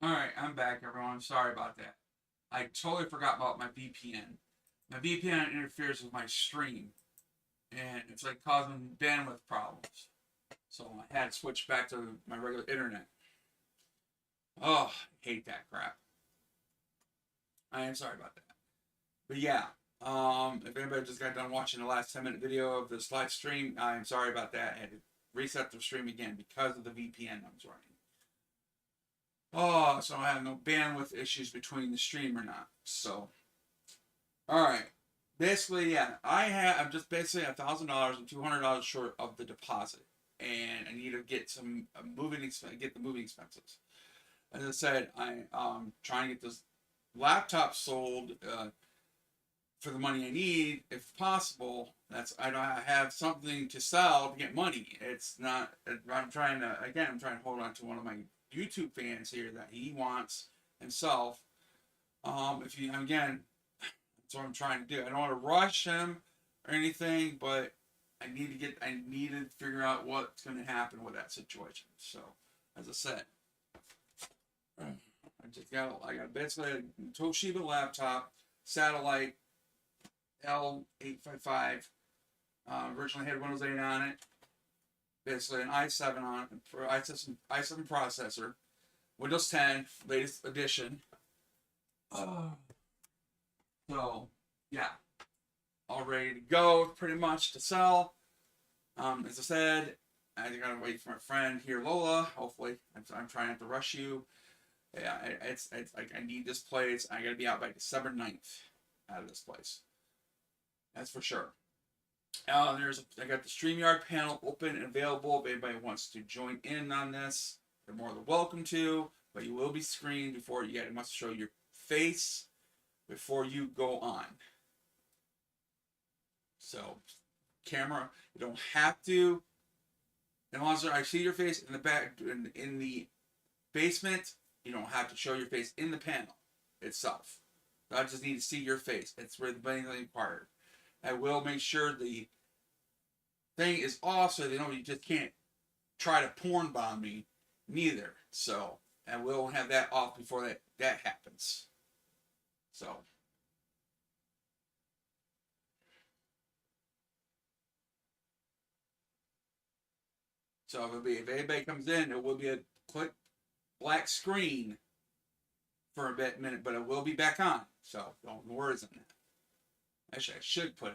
Alright, I'm back, everyone. Sorry about that. I totally forgot about my VPN. My VPN interferes with my stream, and it's like causing bandwidth problems. So I had to switch back to my regular internet. Oh, I hate that crap. I am sorry about that. But yeah, if anybody just got done watching the last 10-minute video of this live stream, I'm sorry about that. I had to reset the stream again because of the VPN I was running. Oh, so I have no bandwidth issues between the stream or not. So, all right. Basically, yeah, I'm just basically $1,000 and $200 short of the deposit, and I need to get some get the moving expenses. As I said, I trying to get this laptop sold for the money I need, if possible. I don't have something to sell to get money. It's not. I'm trying to again. I'm trying to hold on to one of my YouTube fans here that he wants himself. If you again, that's what I'm trying to do. I don't want to rush him or anything, but I need to figure out what's going to happen with that situation. So, as I said, I got basically a Toshiba laptop, satellite L855. Originally had Windows 8 on it. Basically an i7 on it for i7 processor. Windows 10, latest edition. Uh, so yeah, all ready to go, pretty much to sell. As I said, I gotta wait for my friend here, Lola. Hopefully, I'm trying not to rush you. Yeah, it's like I need this place. I gotta be out by December 9th out of this place. That's for sure. I got the StreamYard panel open and available. If anybody wants to join in on this, they're more than welcome to. But you will be screened before you must show your face before you go on. So camera, you don't have to. As long as I see your face in the back in the basement, you don't have to show your face in the panel itself. I just need to see your face. It's really the main thing required. I will make sure the thing is off so they know you just can't try to porn bomb me neither. So I will have that off before that happens. So if anybody comes in, it will be a quick black screen for a minute, but it will be back on. So don't worry on that. Actually, I should put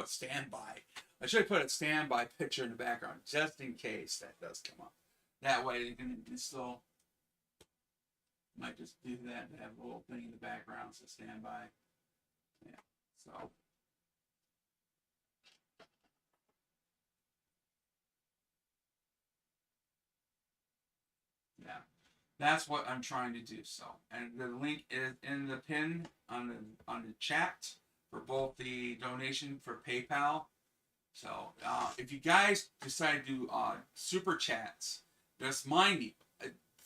standby. I should put a standby picture in the background just in case that does come up. That way you can still might just do that and have a little thing in the background so standby. Yeah. So yeah. That's what I'm trying to do. So, and the link is in the pin on the chat for both the donation for PayPal. So, if you guys decide to do super chats, just mind you,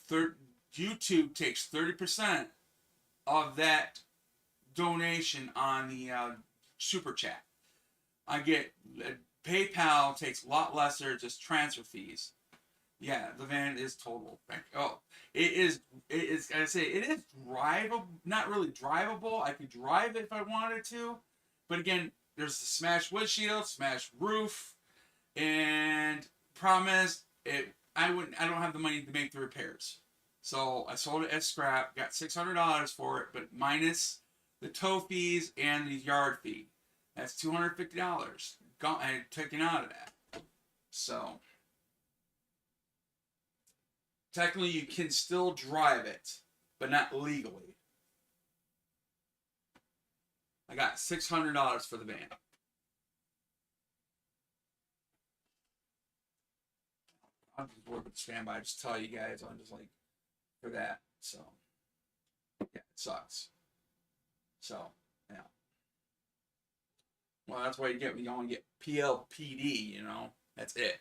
third YouTube takes 30% of that donation on the super chat. I get PayPal takes a lot lesser, just transfer fees. Yeah, the van is total. Oh, it is. It is. I say it is drivable. Not really drivable. I could drive it if I wanted to, but again, there's the smashed windshield, smashed roof, and problem is, I wouldn't. I don't have the money to make the repairs, so I sold it as scrap. Got $600 for it, but minus the tow fees and the yard fee. That's $250. Gone. I taken out of that. So technically you can still drive it, but not legally. I got $600 for the van. I'm just working with standby. Just tell you guys, I'm just like for that. So yeah, it sucks. So yeah. Well, that's why you only get PLPD. That's it.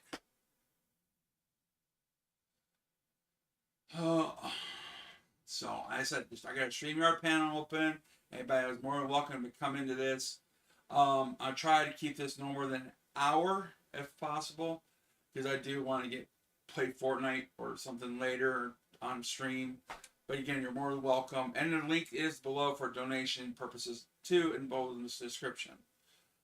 Uh, so I said, I got a StreamYard panel open. Anybody is more than welcome to come into this. I try to keep this no more than an hour if possible, because I do want to play Fortnite or something later, on stream. But again, you're more than welcome. And the link is below for donation purposes too, and both in the description.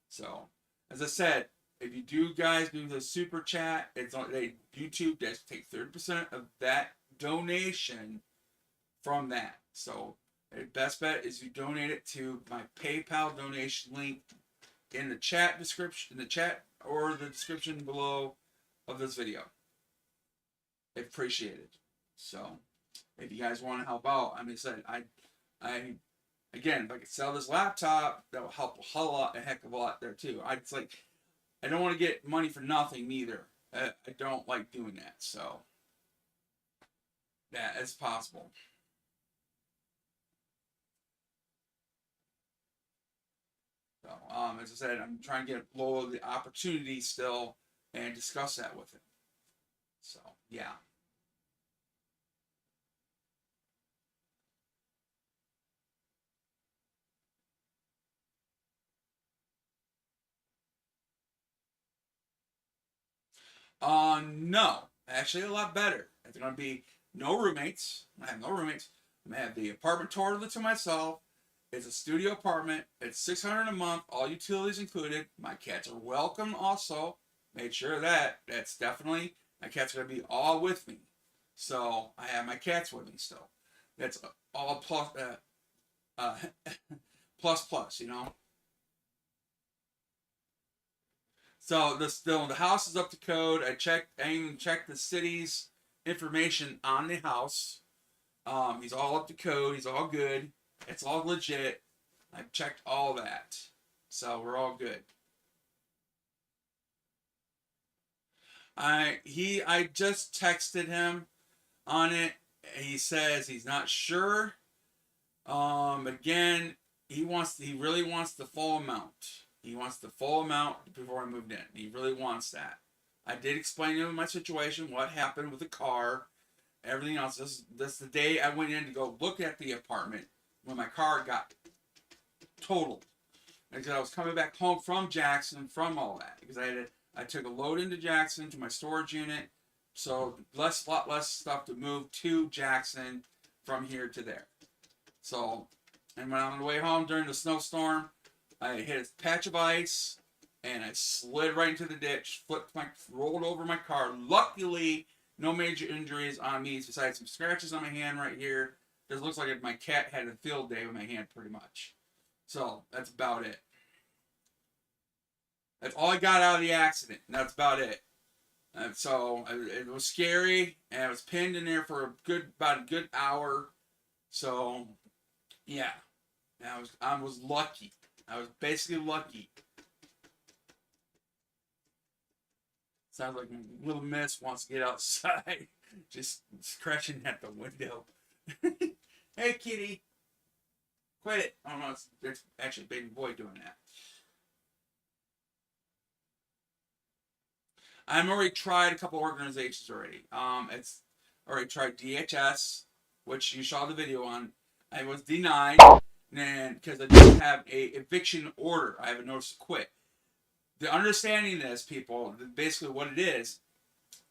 So, as I said, if you do guys do the super chat, it's on YouTube does take 30% of that donation from that. So, the best bet is you donate it to my PayPal donation link in the chat description, in the chat or the description below of this video. Appreciated. So, if you guys want to help out, I mean, I again, if I could sell this laptop, that will help a heck of a lot there too. I don't want to get money for nothing neither. I don't like doing that. So, that is possible. So, as I said, I'm trying to get below the opportunity still and discuss that with him. So, yeah. No. Actually, a lot better. It's going to be no roommates. I have no roommates. I'm going to have the apartment totally to myself. It's a studio apartment. It's $600 a month, all utilities included. My cats are welcome also. Made sure of that. That's definitely, my cats are going to be all with me. So, I have my cats with me still. That's all plus, plus, you know. So the house is up to code. I even checked the city's information on the house. He's all up to code. He's all good. It's all legit. I've checked all that. So we're all good. I just texted him on it. He says he's not sure. Again, he really wants the full amount. He wants the full amount before I moved in. He really wants that. I did explain to him my situation, what happened with the car, everything else. This the day I went in to go look at the apartment when my car got totaled. Because I was coming back home from Jackson from all that. Because I took a load into Jackson to my storage unit. So lot less stuff to move to Jackson from here to there. So, and when I'm on the way home during the snowstorm, I hit a patch of ice, and I slid right into the ditch, rolled over my car. Luckily, no major injuries on me, besides some scratches on my hand right here. It looks like my cat had a field day with my hand, pretty much. So, that's about it. That's all I got out of the accident, and that's about it. So, it was scary, and I was pinned in there for about a good hour. So, yeah. I was lucky. I was basically lucky. Sounds like little miss wants to get outside. Just scratching at the window. Hey, kitty. Quit it. Oh, no, it's actually a baby boy doing that. I've already tried a couple organizations already. It's already tried DHS, which you saw the video on. I was denied, and because I didn't have a eviction order, I have a notice to quit. The understanding this, people, basically what it is,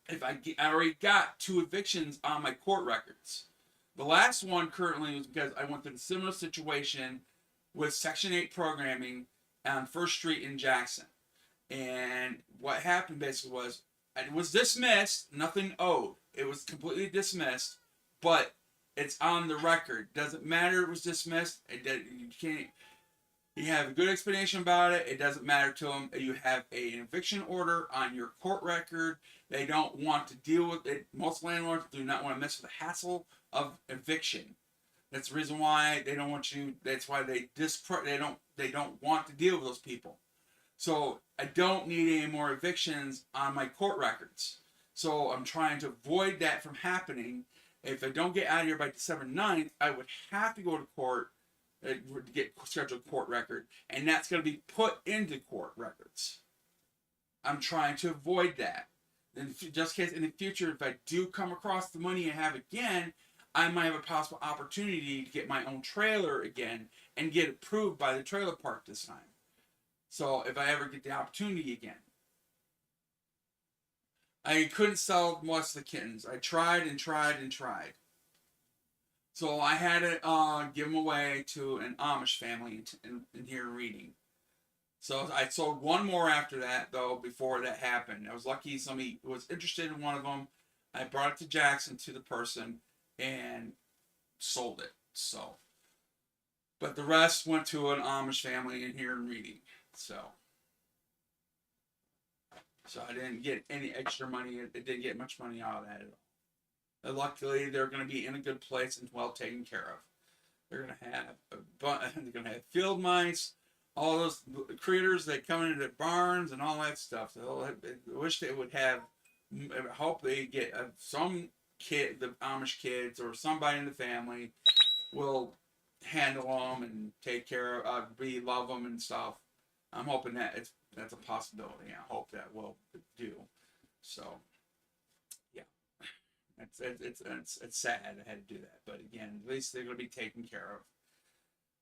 I already got 2 evictions on my court records. The last one currently was because I went through a similar situation with Section 8 programming on First Street in Jackson. And what happened basically was, it was dismissed, nothing owed. It was completely dismissed, but it's on the record. Doesn't matter it was dismissed. You can't. You have a good explanation about it. It doesn't matter to them. You have an eviction order on your court record. They don't want to deal with it. Most landlords do not want to mess with the hassle of eviction. That's the reason why they don't want you. That's why they don't want to deal with those people. So I don't need any more evictions on my court records. So I'm trying to avoid that from happening. If I don't get out of here by December 9th, I would have to go to court to get scheduled court record, and that's going to be put into court records. I'm trying to avoid that. And just in case in the future, if I do come across the money I have again, I might have a possible opportunity to get my own trailer again and get approved by the trailer park this time. So if I ever get the opportunity again. I couldn't sell most of the kittens. I tried and tried and tried. So I had to give them away to an Amish family in here reading. So I sold one more after that, though, before that happened. I was lucky somebody was interested in one of them. I brought it to Jackson to the person and sold it. So, but the rest went to an Amish family in here in Reading. So I didn't get any extra money. It didn't get much money out of that at all. And luckily, they're going to be in a good place and well taken care of. They're going to have they're going to have field mice, all those critters that come into the barns and all that stuff. So I wish they would have. I hope they get some kid, the Amish kids, or somebody in the family will handle them and take care of, love them and stuff. I'm hoping that's a possibility. I hope that will do. So, yeah, it's sad I had to do that, but again, at least they're gonna be taken care of.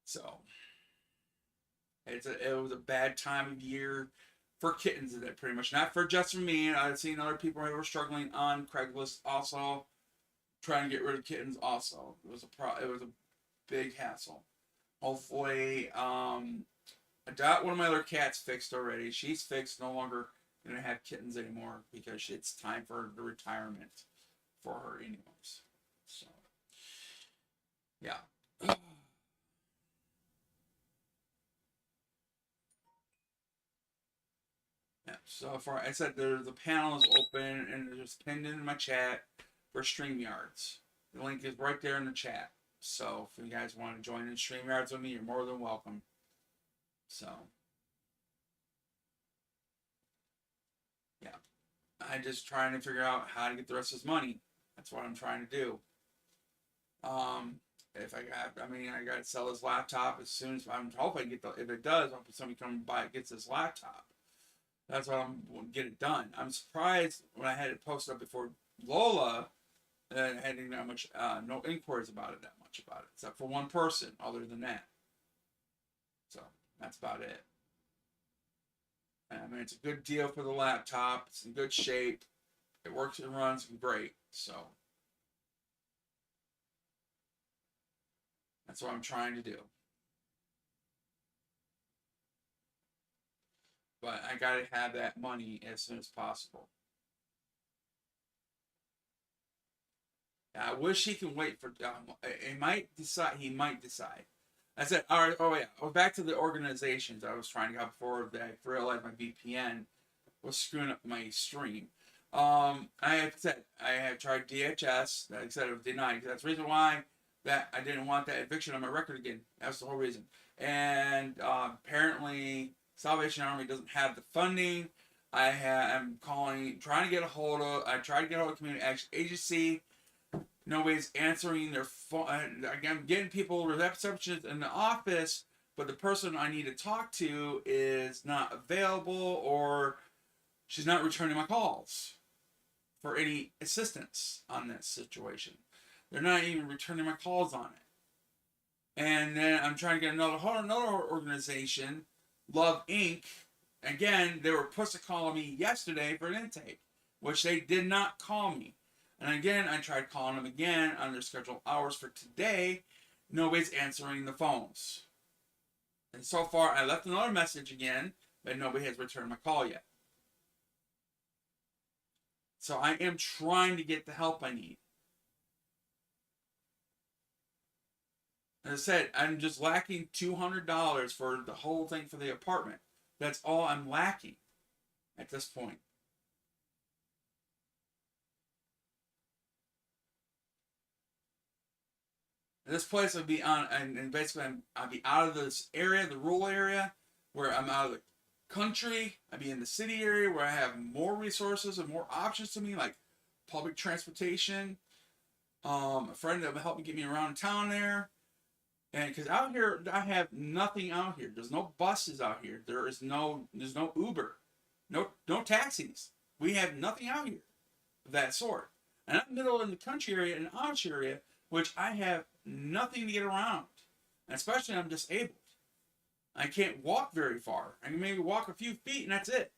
So, it was a bad time of year for kittens. That pretty much not for just for me. I've seen other people who were struggling on Craigslist also trying to get rid of kittens. Also, it was a big hassle. Hopefully, I got one of my other cats fixed already. She's fixed. No longer gonna have kittens anymore because it's time for the retirement for her, anyways. So, yeah. Yeah. So far, I said the panel is open and it's just pinned in my chat for StreamYards. The link is right there in the chat. So if you guys want to join in StreamYards with me, you're more than welcome. So, yeah. I'm just trying to figure out how to get the rest of this money. That's what I'm trying to do. If I got to sell this laptop as soon as I'm hoping if it does, I hope somebody come and buy it, gets this laptop. That's what I'm going to get it done. I'm surprised when I had it posted up before Lola, that I hadn't that much, no inquiries about it except for one person. Other than that, so that's about it. I mean, it's a good deal for the laptop. It's in good shape. It works and runs great. So that's what I'm trying to do. But I got to have that money as soon as possible. I wish he can wait for. He might decide. He might decide. I said, all right. Oh yeah. Well, back to the organizations I was trying to get before that. I realized my VPN was screwing up my stream. I have said I have tried DHS. Like I said, it was denied. That's the reason why that I didn't want that eviction on my record again. That's the whole reason. And apparently, Salvation Army doesn't have the funding. I'm calling, trying to get a hold of. I tried to get a hold of Community Action Agency. Nobody's answering their phone. I'm getting people receptions in the office, but the person I need to talk to is not available, or she's not returning my calls for any assistance on this situation. They're not even returning my calls on it. And then I'm trying to get another organization, Love Inc. Again, they were supposed to call me yesterday for an intake, which they did not call me. And again, I tried calling them again on their scheduled hours for today. Nobody's answering the phones. And so far, I left another message again, but nobody has returned my call yet. So I am trying to get the help I need. As I said, I'm just lacking $200 for the whole thing for the apartment. That's all I'm lacking at this point. This place would be on, and basically I'd be out of this area, the rural area, where I'm out of the country. I'd be in the city area where I have more resources and more options to me, like public transportation. A friend that would help me get me around town there. And because out here, I have nothing out here. There's no buses out here. There's no Uber, no taxis. We have nothing out here of that sort. And I'm middle in the country area, in the Amish area, which I have nothing to get around. And especially I'm disabled. I can't walk very far. I can maybe walk a few feet and that's it.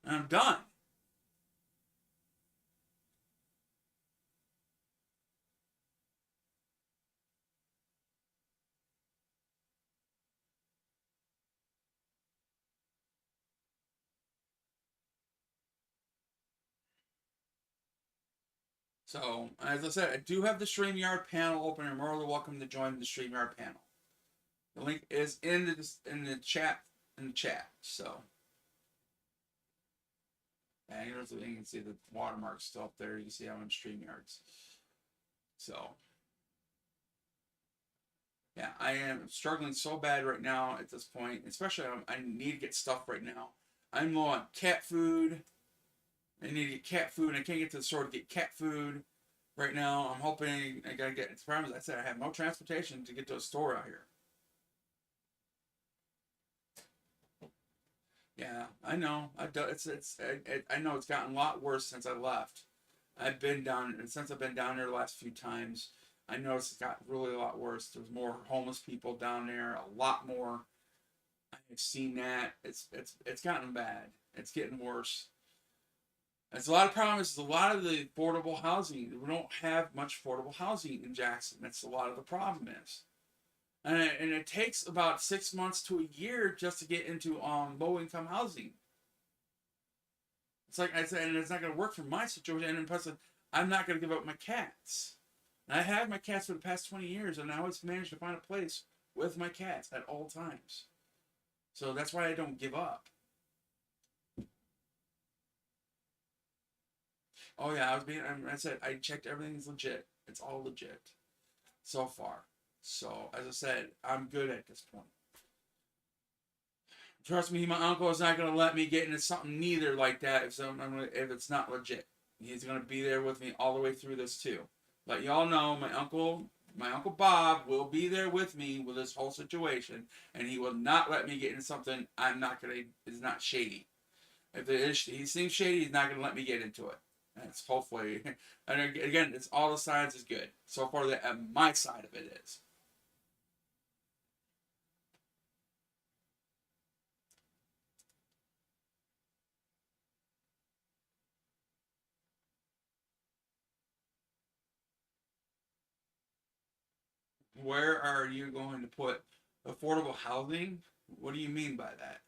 And I'm done. So, as I said, I do have the StreamYard panel open. You're more than welcome to join the StreamYard panel. The link is in the chat. So, and you can see the watermark still up there. You can see I'm on StreamYards. So, yeah, I am struggling so bad right now at this point. Especially, I need to get stuff right now. I'm low on cat food. I need to get cat food. I can't get to the store to get cat food right now. I'm hoping I gotta get. The problem is, I said I have no transportation to get to a store out here. Yeah, I know. I know it's gotten a lot worse since I left. I've been down, and since I've been down there the last few times, I noticed it's got really a lot worse. There's more homeless people down there, a lot more. I've seen that. It's gotten bad. It's getting worse. There's a lot of problems. There's a lot of the affordable housing. We don't have much affordable housing in Jackson. That's a lot of the problem is. And it takes about 6 months to a year just to get into low income housing. It's like I said, and it's not going to work for my situation. And plus, I'm not going to give up my cats. And I have my cats for the past 20 years, and I always managed to find a place with my cats at all times. So that's why I don't give up. Oh yeah, I said I checked everything's legit. It's all legit so far. So, as I said, I'm good at this point. Trust me, my uncle is not going to let me get into something neither like that if it's not legit. He's going to be there with me all the way through this too. Let y'all know, my uncle Bob will be there with me with this whole situation, and he will not let me get into something is not shady. If he seems shady, he's not going to let me get into it. That's hopefully, and again, it's all the sides is good. So far, my side of it is. Where are you going to put affordable housing? What do you mean by that?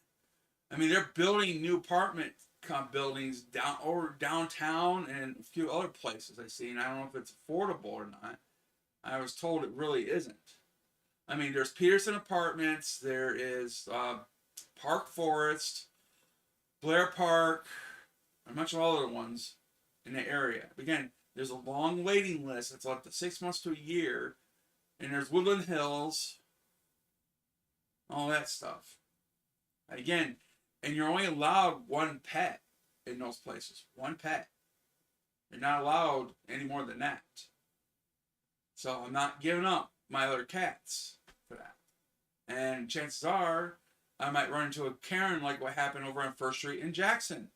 I mean, they're building new apartment buildings downtown and a few other places I see, and I don't know if it's affordable or not. I was told it really isn't. I mean, there's Peterson Apartments, there is Park Forest, Blair Park, and a bunch of other ones in the area. Again, there's a long waiting list. It's like 6 months to a year. And there's Woodland Hills, all that stuff. Again, and you're only allowed one pet in those places. One pet. You're not allowed any more than that. So I'm not giving up my other cats for that. And chances are, I might run into a Karen like what happened over on First Street in Jackson.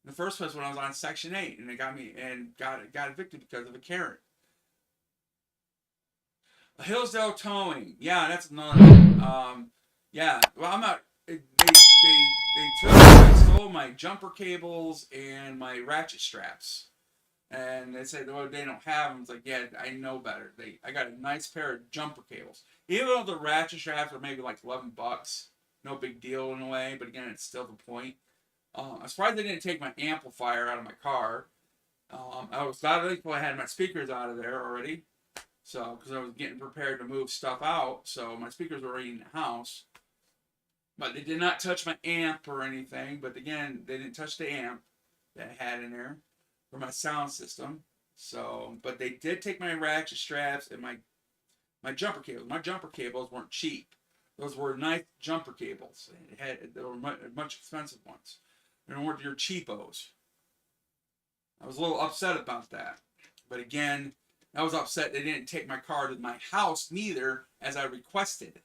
In the first place when I was on Section 8, and it got evicted because of a Karen. Hillsdale Towing. Yeah, that's another one. Yeah. Well, I'm not. They stole my jumper cables and my ratchet straps, and they said, "Well, they don't have them." It's like, yeah, I know better. I got a nice pair of jumper cables. Even though the ratchet straps are maybe like $11, no big deal in a way. But again, it's still the point. I'm surprised they didn't take my amplifier out of my car. I was glad I had my speakers out of there already. So, because I was getting prepared to move stuff out, so my speakers were already in the house. But they did not touch my amp or anything. But again, they didn't touch the amp that I had in there for my sound system. So, but they did take my ratchet straps and my jumper cables. My jumper cables weren't cheap. Those were nice jumper cables. They were much expensive ones. They weren't your cheapos. I was a little upset about that. But again, I was upset they didn't take my car to my house neither, as I requested.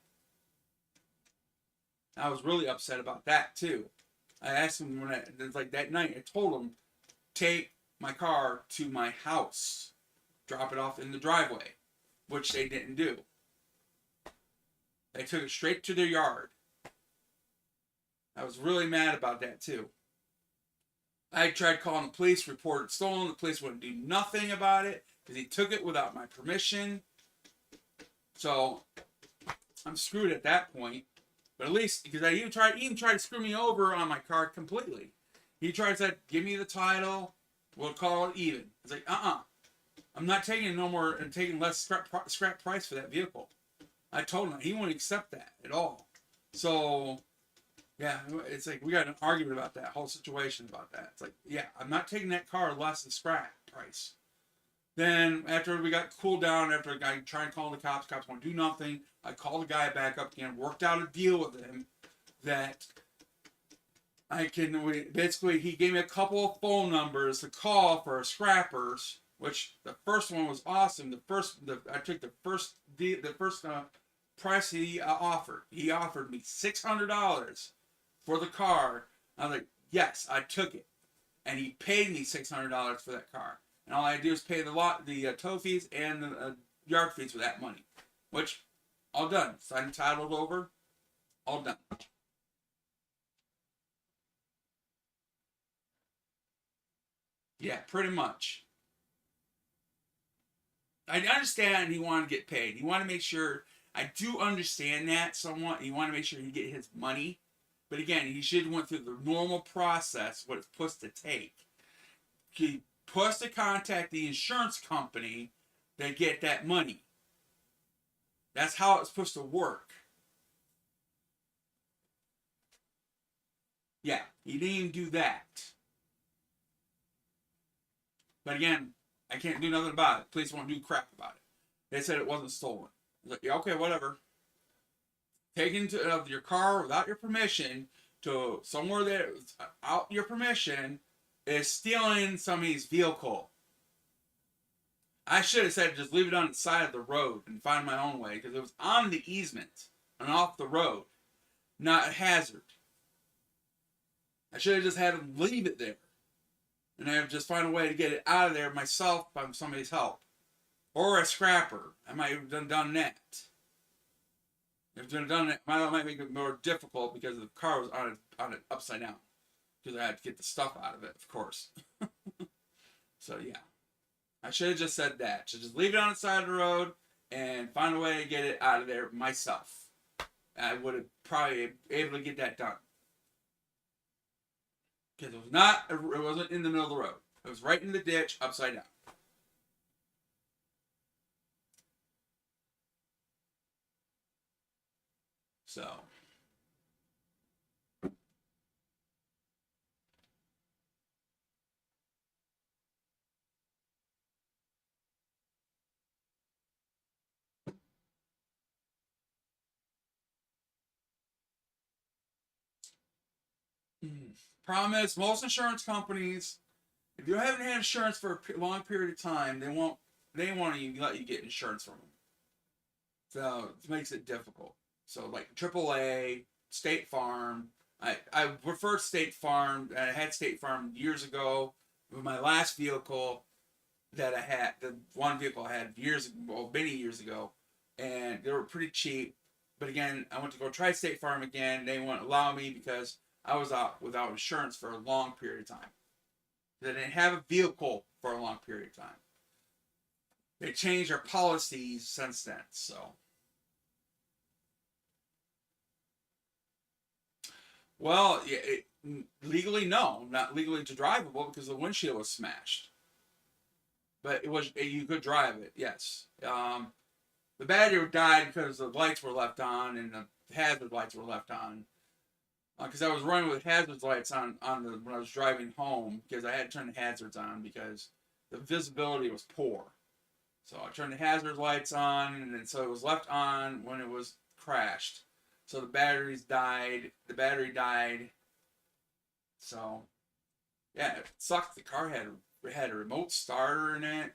I was really upset about that too. I asked them that night. I told them, take my car to my house, drop it off in the driveway, which they didn't do. They took it straight to their yard. I was really mad about that too. I tried calling the police, reported it stolen. The police wouldn't do nothing about it because he took it without my permission. So I'm screwed at that point. But at least, because I even tried to screw me over on my car completely. He tried to say, give me the title, we'll call it even. I was like, I'm not taking no more and taking less scrap price for that vehicle. I told him he wouldn't accept that at all. So yeah, it's like we got an argument about that whole situation about that. It's like, yeah, I'm not taking that car less than scrap price. Then after we got cooled down, after I tried to call the cops won't do nothing. I called the guy back up again, worked out a deal with him that I can basically he gave me a couple of phone numbers to call for scrappers, which the first one was awesome. I took the first price he offered. He offered me $600 for the car. I was like, yes, I took it, and he paid me $600 for that car. And all I had to do is pay the tow fees and the yard fees for that money, which all done. Signed titled over, all done. Yeah, pretty much. I understand he wanted to get paid. He wanted to make sure. I do understand that somewhat. He wanted to make sure he get his money, but again, he should have went through the normal process. What it's supposed to take. He supposed to contact the insurance company to get that money. That's how it's supposed to work. Yeah, he didn't even do that. But again, I can't do nothing about it. Police won't do crap about it. They said it wasn't stolen. I was like, yeah, okay, whatever. Taking your car without your permission to somewhere that out your permission is stealing somebody's vehicle. I should have said just leave it on the side of the road and find my own way because it was on the easement and off the road, not a hazard. I should have just had him leave it there and I have just find a way to get it out of there myself by somebody's help or a scrapper. I might have done that. If I'd done it, might make it more difficult because the car was on it upside down because I had to get the stuff out of it, of course. So yeah, I should have just said that. Should just leave it on the side of the road and find a way to get it out of there myself. I would have probably been able to get that done because it wasn't in the middle of the road. It was right in the ditch, upside down. So problem is, most insurance companies, if you haven't had insurance for a long period of time, they won't. They want to let you get insurance from them. So it makes it difficult. So like AAA, State Farm. I prefer State Farm. I had State Farm years ago with my last vehicle that I had. The one vehicle I had many years ago, and they were pretty cheap. But again, I went to go try State Farm again. They wouldn't allow me because I was out without insurance for a long period of time. They didn't have a vehicle for a long period of time. They changed their policies since then. So, well, legally no, not legally to drivable because the windshield was smashed. But it was you could drive it. Yes. The battery died because the lights were left on and the hazard lights were left on. Because I was running with hazard lights on when I was driving home because I had to turn the hazards on because the visibility was poor. So I turned the hazard lights on, and then so it was left on when it was crashed. So the batteries died. The battery died. So yeah, it sucked. The car had a remote starter in it.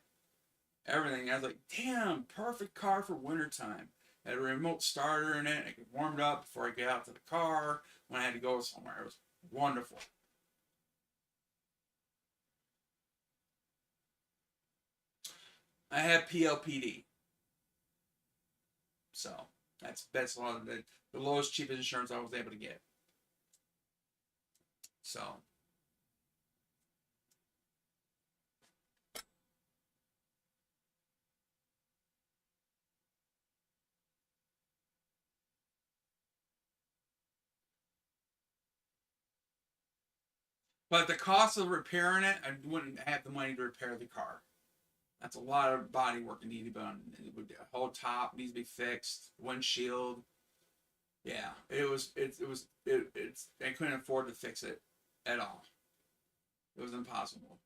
Everything. I was like, damn, perfect car for wintertime. Had a remote starter in it. I could warm it up before I get out to the car when I had to go somewhere. It was wonderful. I had PLPD. So that's one of the lowest, cheapest insurance I was able to get. So, but the cost of repairing it, I wouldn't have the money to repair the car. That's a lot of body work that needs to be done. The whole top needs to be fixed. Windshield. Yeah, it's I couldn't afford to fix it at all. It was impossible.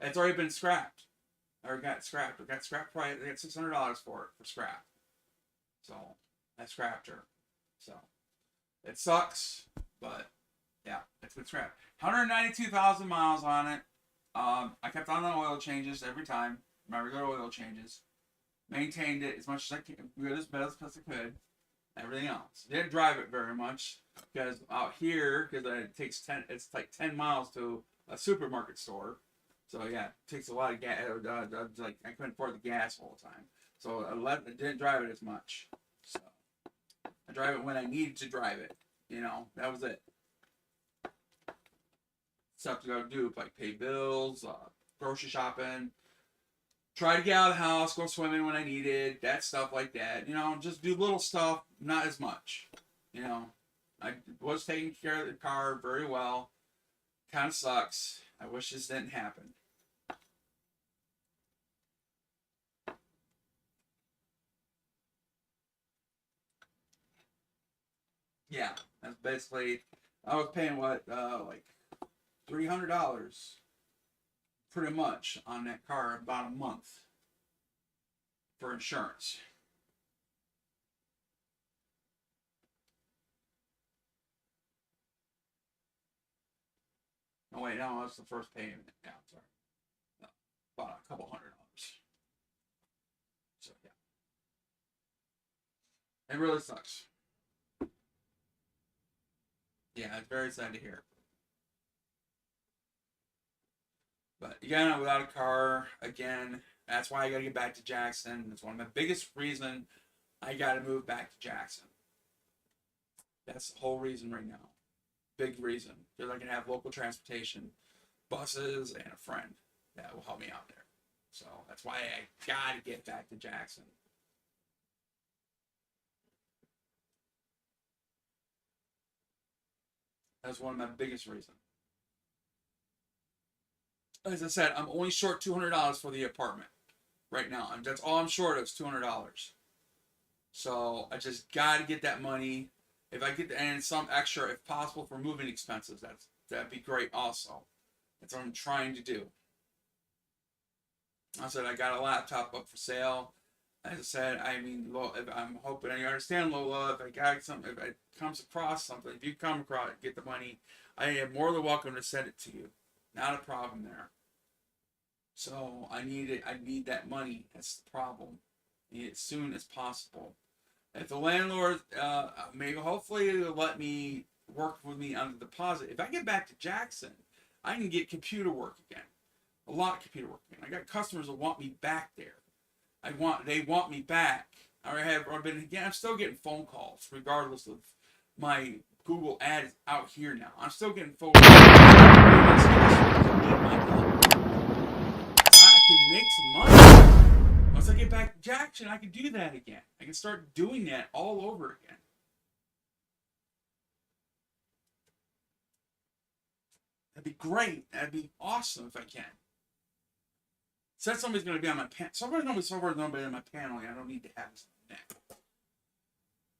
It's already been scrapped. Or got scrapped. It got scrapped price. They got $600 for it for scrap. So I scrapped her. So it sucks, but yeah, it's been scrapped. 192,000 miles on it. I kept on the oil changes every time. My regular oil changes. Maintained it as much as I can, good as best as I could. Everything else. Didn't drive it very much because out here, because it takes 10. It's like 10 miles to a supermarket store. So yeah, it takes a lot of gas. Like I couldn't afford the gas all the time, so I didn't drive it as much. So I drive it when I needed to drive it. You know, that was it. Stuff to go do, like pay bills, grocery shopping, try to get out of the house, go swimming when I needed, that stuff like that. You know, just do little stuff, not as much. You know, I was taking care of the car very well. Kind of sucks. I wish this didn't happen. Yeah, that's basically. I was paying what, like $300, pretty much, on that car about a month for insurance. Oh wait, no, that's the first payment. Yeah, I'm sorry. No, about a couple $100. So yeah, it really sucks. Yeah, it's very sad to hear. But again, without a car, again, that's why I got to get back to Jackson. That's one of my biggest reason I got to move back to Jackson. That's the whole reason right now. Big reason. Because I can have local transportation, buses, and a friend that will help me out there. So that's why I got to get back to Jackson. That's one of my biggest reasons. As I said, I'm only short $200 for the apartment right now. That's all I'm short of is $200. So I just got to get that money. If I get and some extra, if possible, for moving expenses, that'd be great. Also, that's what I'm trying to do. I said I got a laptop up for sale. As I said, I mean, I'm hoping you understand, Lola. If I got something, if it comes across something, if you come across get the money, I am more than welcome to send it to you. Not a problem there. So I need it. I need that money. That's the problem. I need it as soon as possible. If the landlord, maybe hopefully will let me work with me on the deposit. If I get back to Jackson, I can get computer work again. A lot of computer work again. I got customers that want me back there. They want me back. I've been again. I'm still getting phone calls regardless of my Google ad is out here now. I'm still getting phone calls. I can make some money. Once I get back to Jackson, I can do that again. I can start doing that all over again. That'd be great. That'd be awesome if I can. Said somebody's going to be on my panel. Somebody's going to be on my panel. I don't need to have that.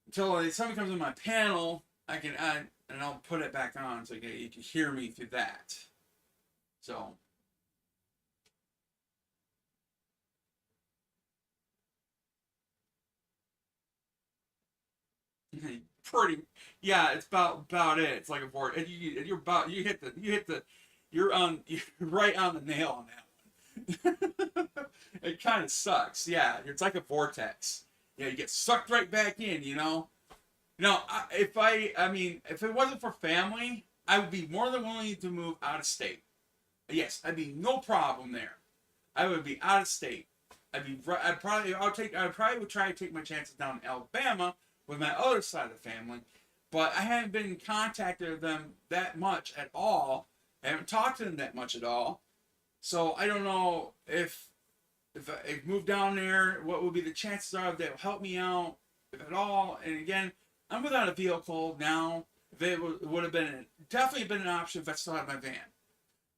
Until somebody comes on my panel, I can add, and I'll put it back on so you can hear me through that. So. Pretty, yeah, it's about it. It's like a board. And you're about you're right on the nail on that one. It kind of sucks. Yeah, it's like a vortex. Yeah, you get sucked right back in. If it wasn't for family, I would be more than willing to move out of state. Yes, I'd be no problem there. I would be out of state. I probably would try to take my chances down in Alabama with my other side of the family, but I haven't been in contact with them that much at all. I haven't talked to them that much at all, so I don't know if I move down there, what would be the chances are that will help me out, if at all. And again, I'm without a vehicle now. If it would have been definitely been an option if I still had my van.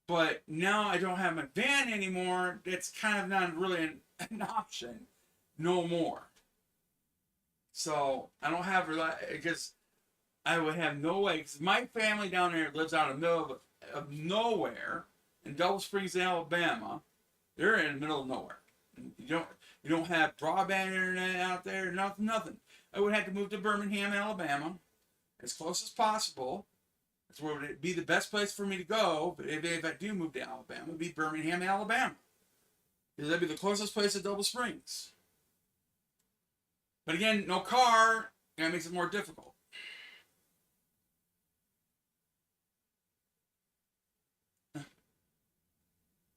But now I don't have my van anymore. It's kind of not really an option no more. So I don't have because I would have no way. Because my family down there lives out in the middle of nowhere in Double Springs, Alabama. They're in the middle of nowhere. You don't have broadband internet out there. Nothing. I would have to move to Birmingham, Alabama, as close as possible. That's where would be the best place for me to go. But if I do move to Alabama, it'd be Birmingham, Alabama, because that'd be the closest place to Double Springs. But again, no car. That makes it more difficult.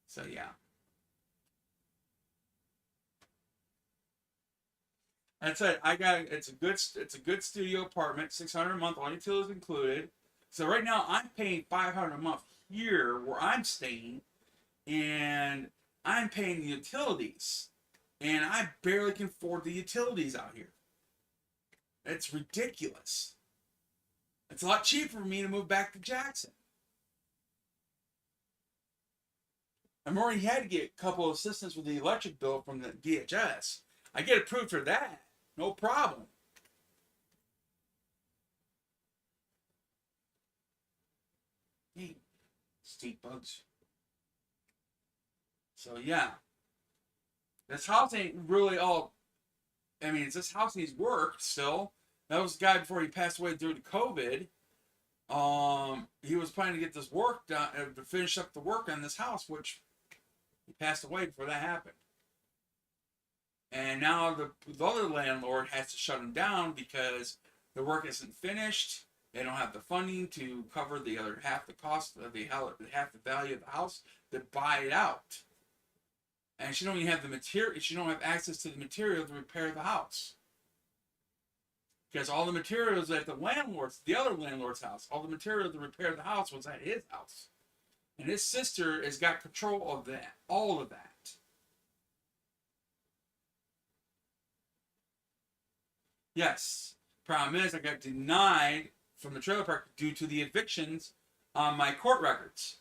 So yeah. That's it. It's a good studio apartment, 600 a month, all utilities included. So right now I'm paying 500 a month here where I'm staying, and I'm paying the utilities, and I barely can afford the utilities out here. It's ridiculous. It's a lot cheaper for me to move back to Jackson. I've already had to get a couple of assistants with the electric bill from the DHS. I get approved for that. No problem. Hey, stink bugs. So yeah, this house ain't really all. I mean, this house needs work still. That was the guy before he passed away due to COVID. He was planning to get this work done to finish up the work on this house, which he passed away before that happened. And now the other landlord has to shut him down because the work isn't finished. They don't have the funding to cover the other half the cost of half the value of the house to buy it out. And she don't even have the material. She don't have access to the material to repair the house, because all the materials at the other landlord's house, all the material to repair the house was at his house, and his sister has got control of that, all of that. Yes. Problem is, I got denied from the trailer park due to the evictions on my court records.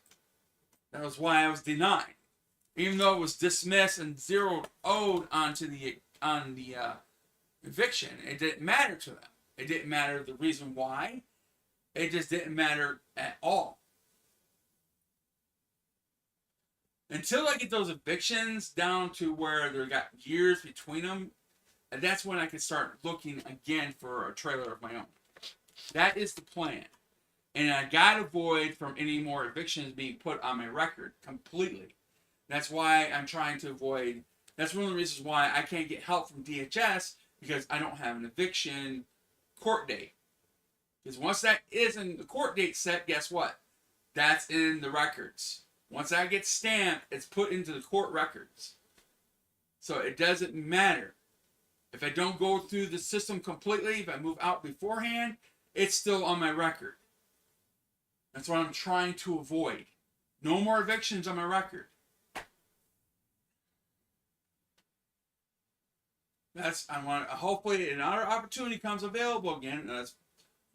That was why I was denied, even though it was dismissed and zero owed on the eviction. It didn't matter to them. It didn't matter the reason why. It just didn't matter at all. Until I get those evictions down to where they got years between them, and that's when I can start looking again for a trailer of my own. That is the plan. And I gotta avoid from any more evictions being put on my record completely. That's why I'm trying to avoid. That's one of the reasons why I can't get help from DHS, because I don't have an eviction court date. Because once that is in the court date set, guess what? That's in the records. Once that gets stamped, it's put into the court records. So it doesn't matter. If I don't go through the system completely, if I move out beforehand, it's still on my record. That's what I'm trying to avoid. No more evictions on my record. I want. Hopefully another opportunity comes available again.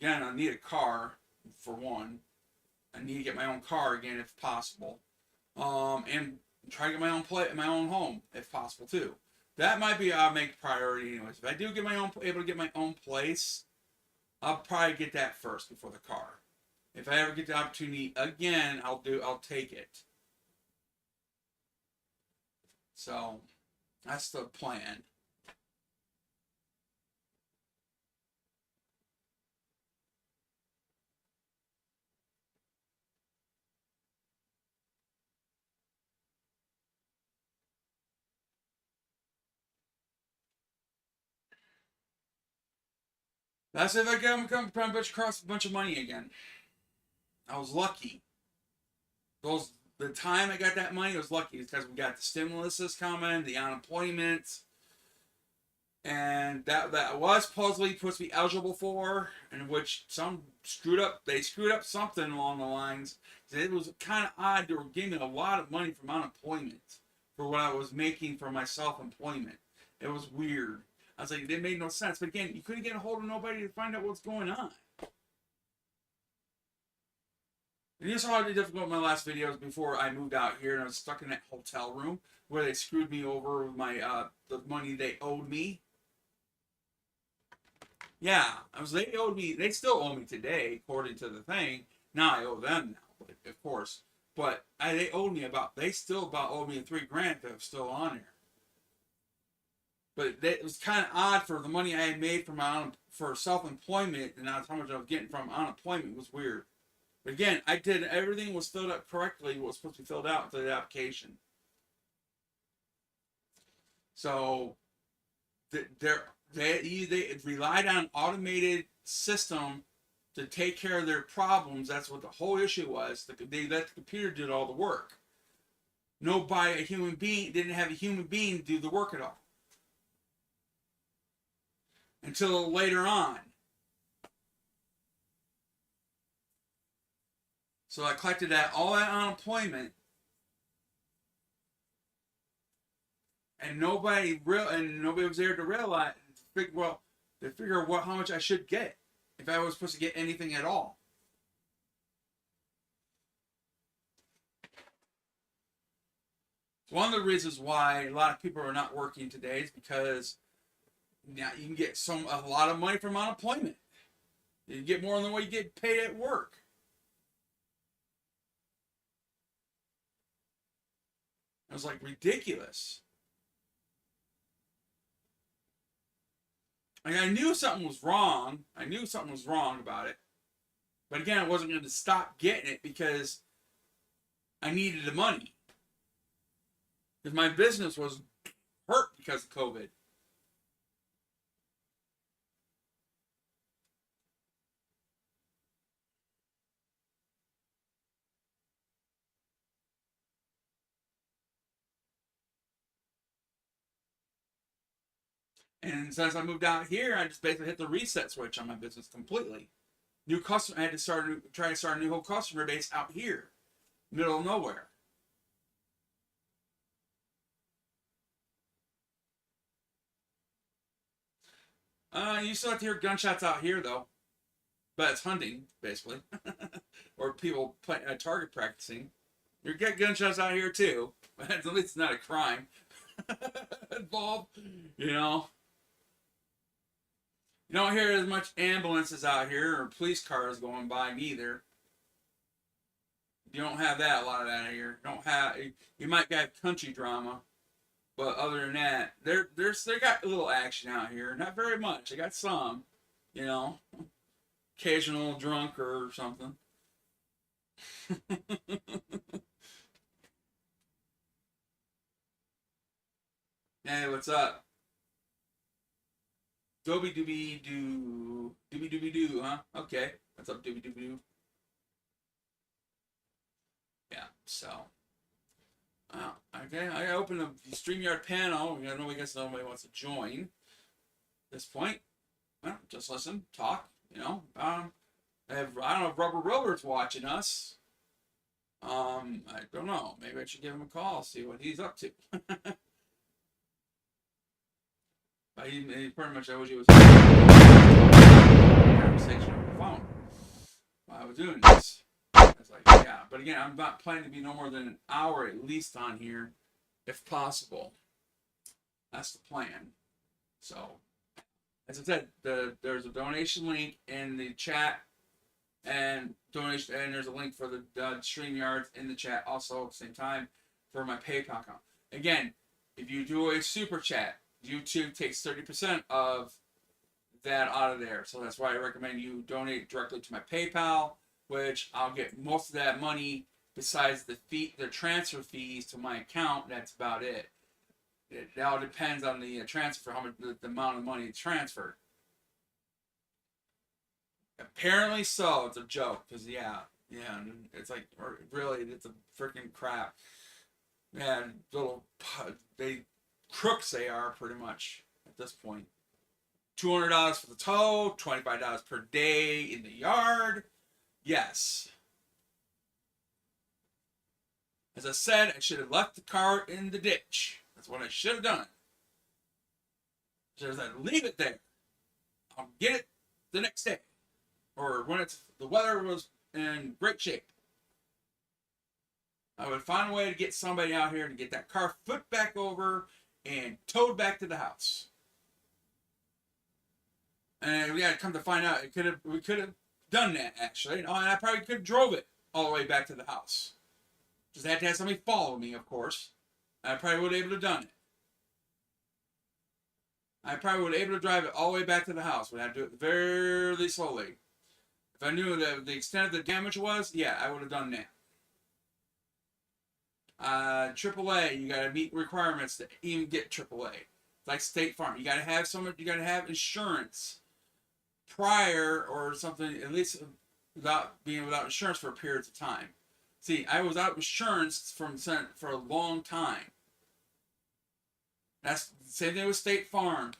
Again, I need a car for one. I need to get my own car again if possible. And try to get my own home if possible too. That might be I'll make priority anyways. If I do get able to get my own place, I'll probably get that first before the car. If I ever get the opportunity again, I'll take it. So that's the plan. That's if I come across a bunch of money again. I was lucky. The time I got that money was lucky because we got the stimuluses coming, the unemployment, and that was supposed to be eligible for, in which they screwed up something along the lines. It was kind of odd. They were giving a lot of money from unemployment for what I was making for my self-employment. It was weird. I was like, it made no sense. But again, you couldn't get a hold of nobody to find out what's going on. And you saw how difficult my last videos before I moved out here and I was stuck in that hotel room where they screwed me over with my the money they owed me. Yeah, they owed me. They still owe me today, according to the thing. Now I owe them now, of course. But they owed me they still about owed me $3,000 that was still on there. But it was kind of odd for the money I had made for self-employment, and that's how much I was getting from unemployment was weird. But again, I did everything was filled out correctly. What was supposed to be filled out into the application. So they relied on automated system to take care of their problems. That's what the whole issue was. They let the computer do all the work. Nobody, a human being, didn't have a human being do the work at all. Until later on. So I collected all that unemployment, and nobody was there to realize. Well, to figure out how much I should get if I was supposed to get anything at all. One of the reasons why a lot of people are not working today is because now you can get a lot of money from unemployment. You get more than what you get paid at work. It was like ridiculous. Like I knew something was wrong. I knew something was wrong about it. But again, I wasn't going to stop getting it because I needed the money. Because my business was hurt because of COVID. And since I moved out here, I just basically hit the reset switch on my business completely. New customer, I had to try to start a new whole customer base out here, middle of nowhere. You still have to hear gunshots out here though, but it's hunting basically, or people target practicing. You get gunshots out here too, but at least it's not a crime involved, you know. You don't hear as much ambulances out here or police cars going by neither. You don't have that, a lot of that here. You might have country drama, but other than that, they got a little action out here. Not very much. They got some, you know, occasional drunk or something. Hey, what's up? Doobie doobie doo. Doobie doobie doo, huh? Okay. What's up, doobie doobie doo? Yeah, so. Okay, I opened the StreamYard panel. I guess nobody wants to join at this point. Well, just listen, talk, you know. I don't know if Rubber Robert's watching us. I don't know. Maybe I should give him a call, see what he's up to. But he pretty much, I wish he was conversation on the phone while I was doing this. I was like, yeah. But again, I'm not planning to be no more than an hour at least on here, if possible. That's the plan. So, as I said, there's a donation link in the chat, and there's a link for the StreamYard in the chat also at the same time for my PayPal account. Again, if you do a super chat, YouTube takes 30% of that out of there. So that's why I recommend you donate directly to my PayPal, which I'll get most of that money besides the transfer fees to my account. That's about it. It all depends on the transfer, how much the amount of money transferred. Apparently so. It's a joke because yeah, it's like really it's a freaking crap. Man, crooks they are pretty much at this point. $200 for the tow, $25 per day in the yard. Yes. As I said, I should have left the car in the ditch. That's what I should have done. Should have said, leave it there. I'll get it the next day. Or when the weather was in great shape. I would find a way to get somebody out here to get that car flipped back over and towed back to the house. And we got to come to find out, we could have done that actually. And I probably could have drove it all the way back to the house. Just had to have somebody follow me, of course. I probably would have able to done it. I probably would have able to drive it all the way back to the house. Would have to do it very slowly. If I knew the extent of the damage was, yeah, I would have done that. AAA, you gotta meet requirements to even get AAA. Like State Farm, you gotta have insurance prior or something, at least without insurance for periods of time. See, I was without insurance for a long time. That's the same thing with State Farm.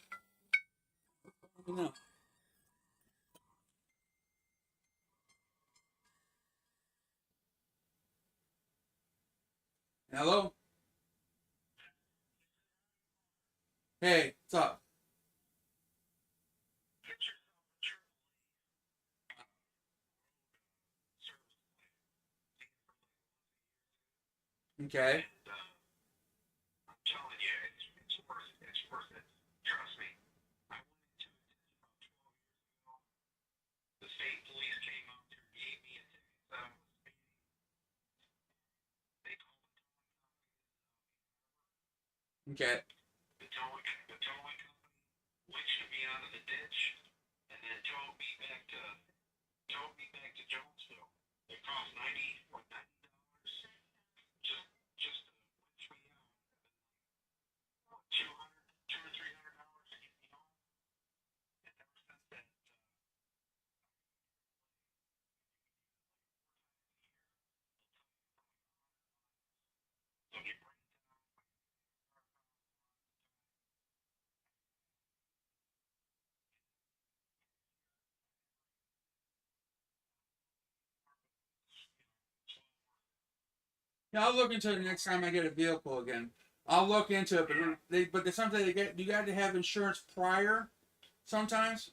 No. Hello? Hey, what's up? Okay. Okay. Yeah, I'll look into it next time I get a vehicle again. I'll look into it, but there's something you got to have insurance prior sometimes.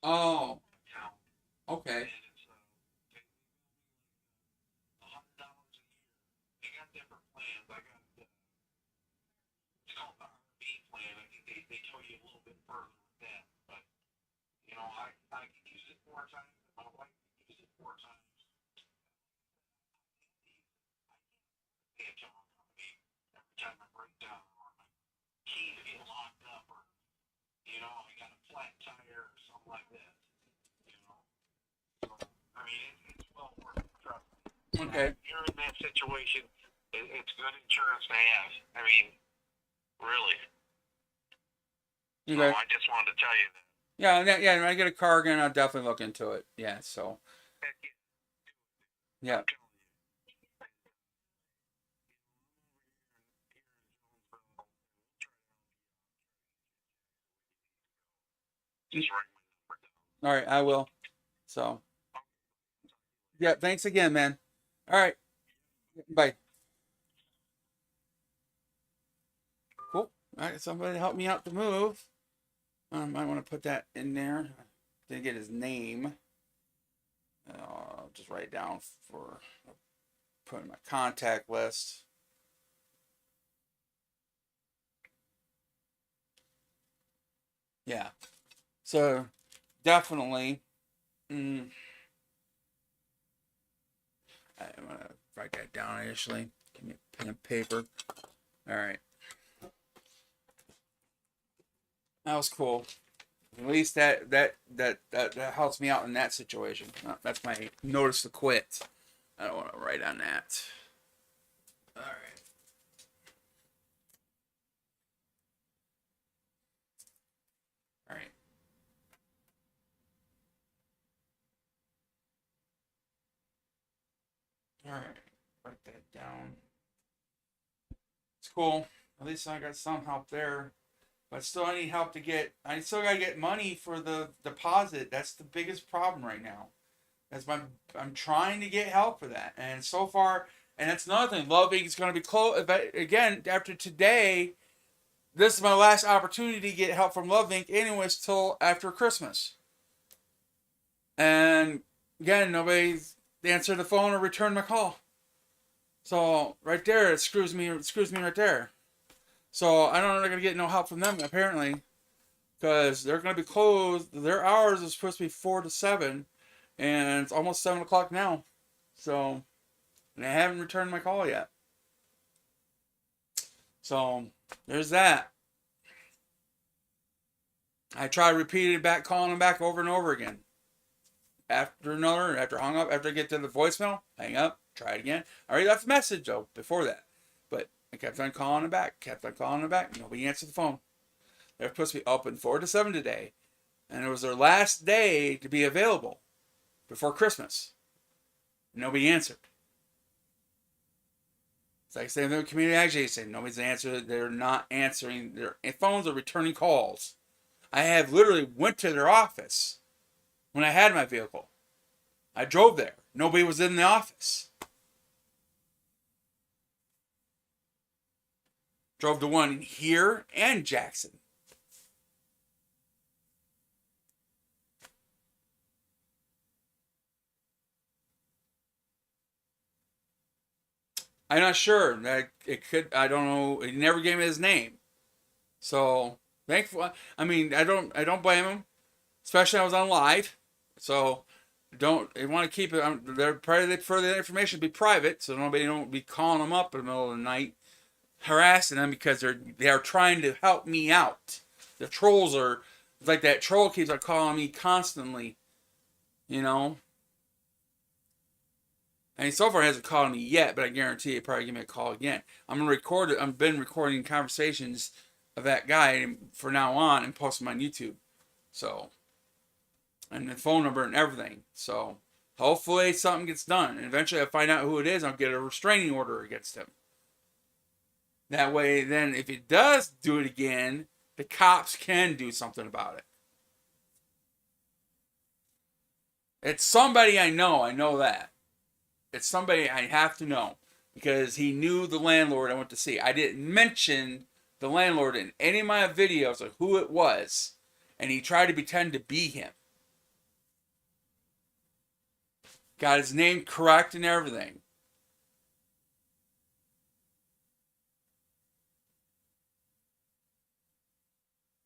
Oh, okay. Okay. You're in that situation, it's good insurance to have. I mean, really. So Okay. I just wanted to tell you that. Yeah. When I get a car again, I'll definitely look into it. Yeah. So. Yeah. Just write my number down. All right. I will. So. Yeah. Thanks again, man. All right. Bye. Cool. All right. Somebody help me out to move. I want to put that in there. Didn't get his name. Just write it down for put in my contact list. Yeah. So definitely. Mm, I'm gonna write that down initially. Give me a pen and paper. All right. That was cool. At least that helps me out in that situation. That's my notice to quit. I don't want to write on that. All right. All right. All right. Write that down. It's cool. At least I got some help there. But still, I need help to get. I still gotta get money for the deposit. That's the biggest problem right now. I'm trying to get help for that, and so far, and that's another thing. Love Inc. is going to be closed again after today. This is my last opportunity to get help from Love Inc. anyways till after Christmas. And again, nobody's answered the phone or returned my call. So right there, it screws me right there. So I don't know if they're gonna get no help from them apparently, because they're gonna be closed. Their hours is supposed to be 4 to 7, and it's almost 7 o'clock now. So, and they haven't returned my call yet. So there's that. I tried repeating back, calling them back over and over again. After hung up, after I get to the voicemail, hang up, try it again. I already left a message though before that, but I kept on calling them back, Nobody answered the phone. They're supposed to be open 4 to 7 today, and it was their last day to be available before Christmas. Nobody answered. It's like saying the community agitation. Nobody's answered. They're not answering. Their phones are returning calls. I have literally went to their office when I had my vehicle. I drove there. Nobody was in the office. Drove to one here and Jackson. I'm not sure. That it could. I don't know. He never gave me his name. So thankful. I mean, I don't blame him. Especially I was on live. So they want to keep it. They're probably prefer the information to be private, so nobody don't be calling them up in the middle of the night, harassing them because they are trying to help me out. The trolls are like that troll keeps on calling me constantly, you know. And so far hasn't called me yet, but I guarantee he'll probably give me a call again. I'm gonna record it. I've been recording conversations of that guy for now on and post them on YouTube. So, and the phone number and everything. So, hopefully something gets done. And eventually I find out who it is. I'll get a restraining order against him. That way, then if he does do it again, the cops can do something about it. It's somebody I know. I know that. It's somebody I have to know because he knew the landlord I went to see. I didn't mention the landlord in any of my videos of who it was, and he tried to pretend to be him. Got his name correct and everything.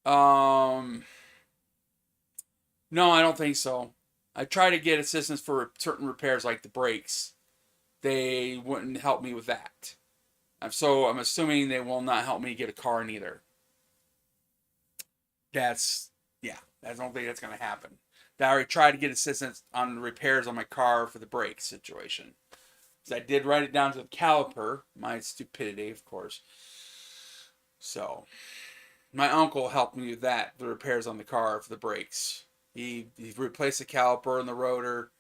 No, I don't think so. I tried to get assistance for certain repairs like the brakes. They wouldn't help me with that. So I'm assuming they will not help me get a car neither. I don't think that's going to happen. I already tried to get assistance on the repairs on my car for the brake situation. So I did write it down to the caliper. My stupidity, of course. So my uncle helped me with that, the repairs on the car for the brakes. He replaced the caliper and the rotor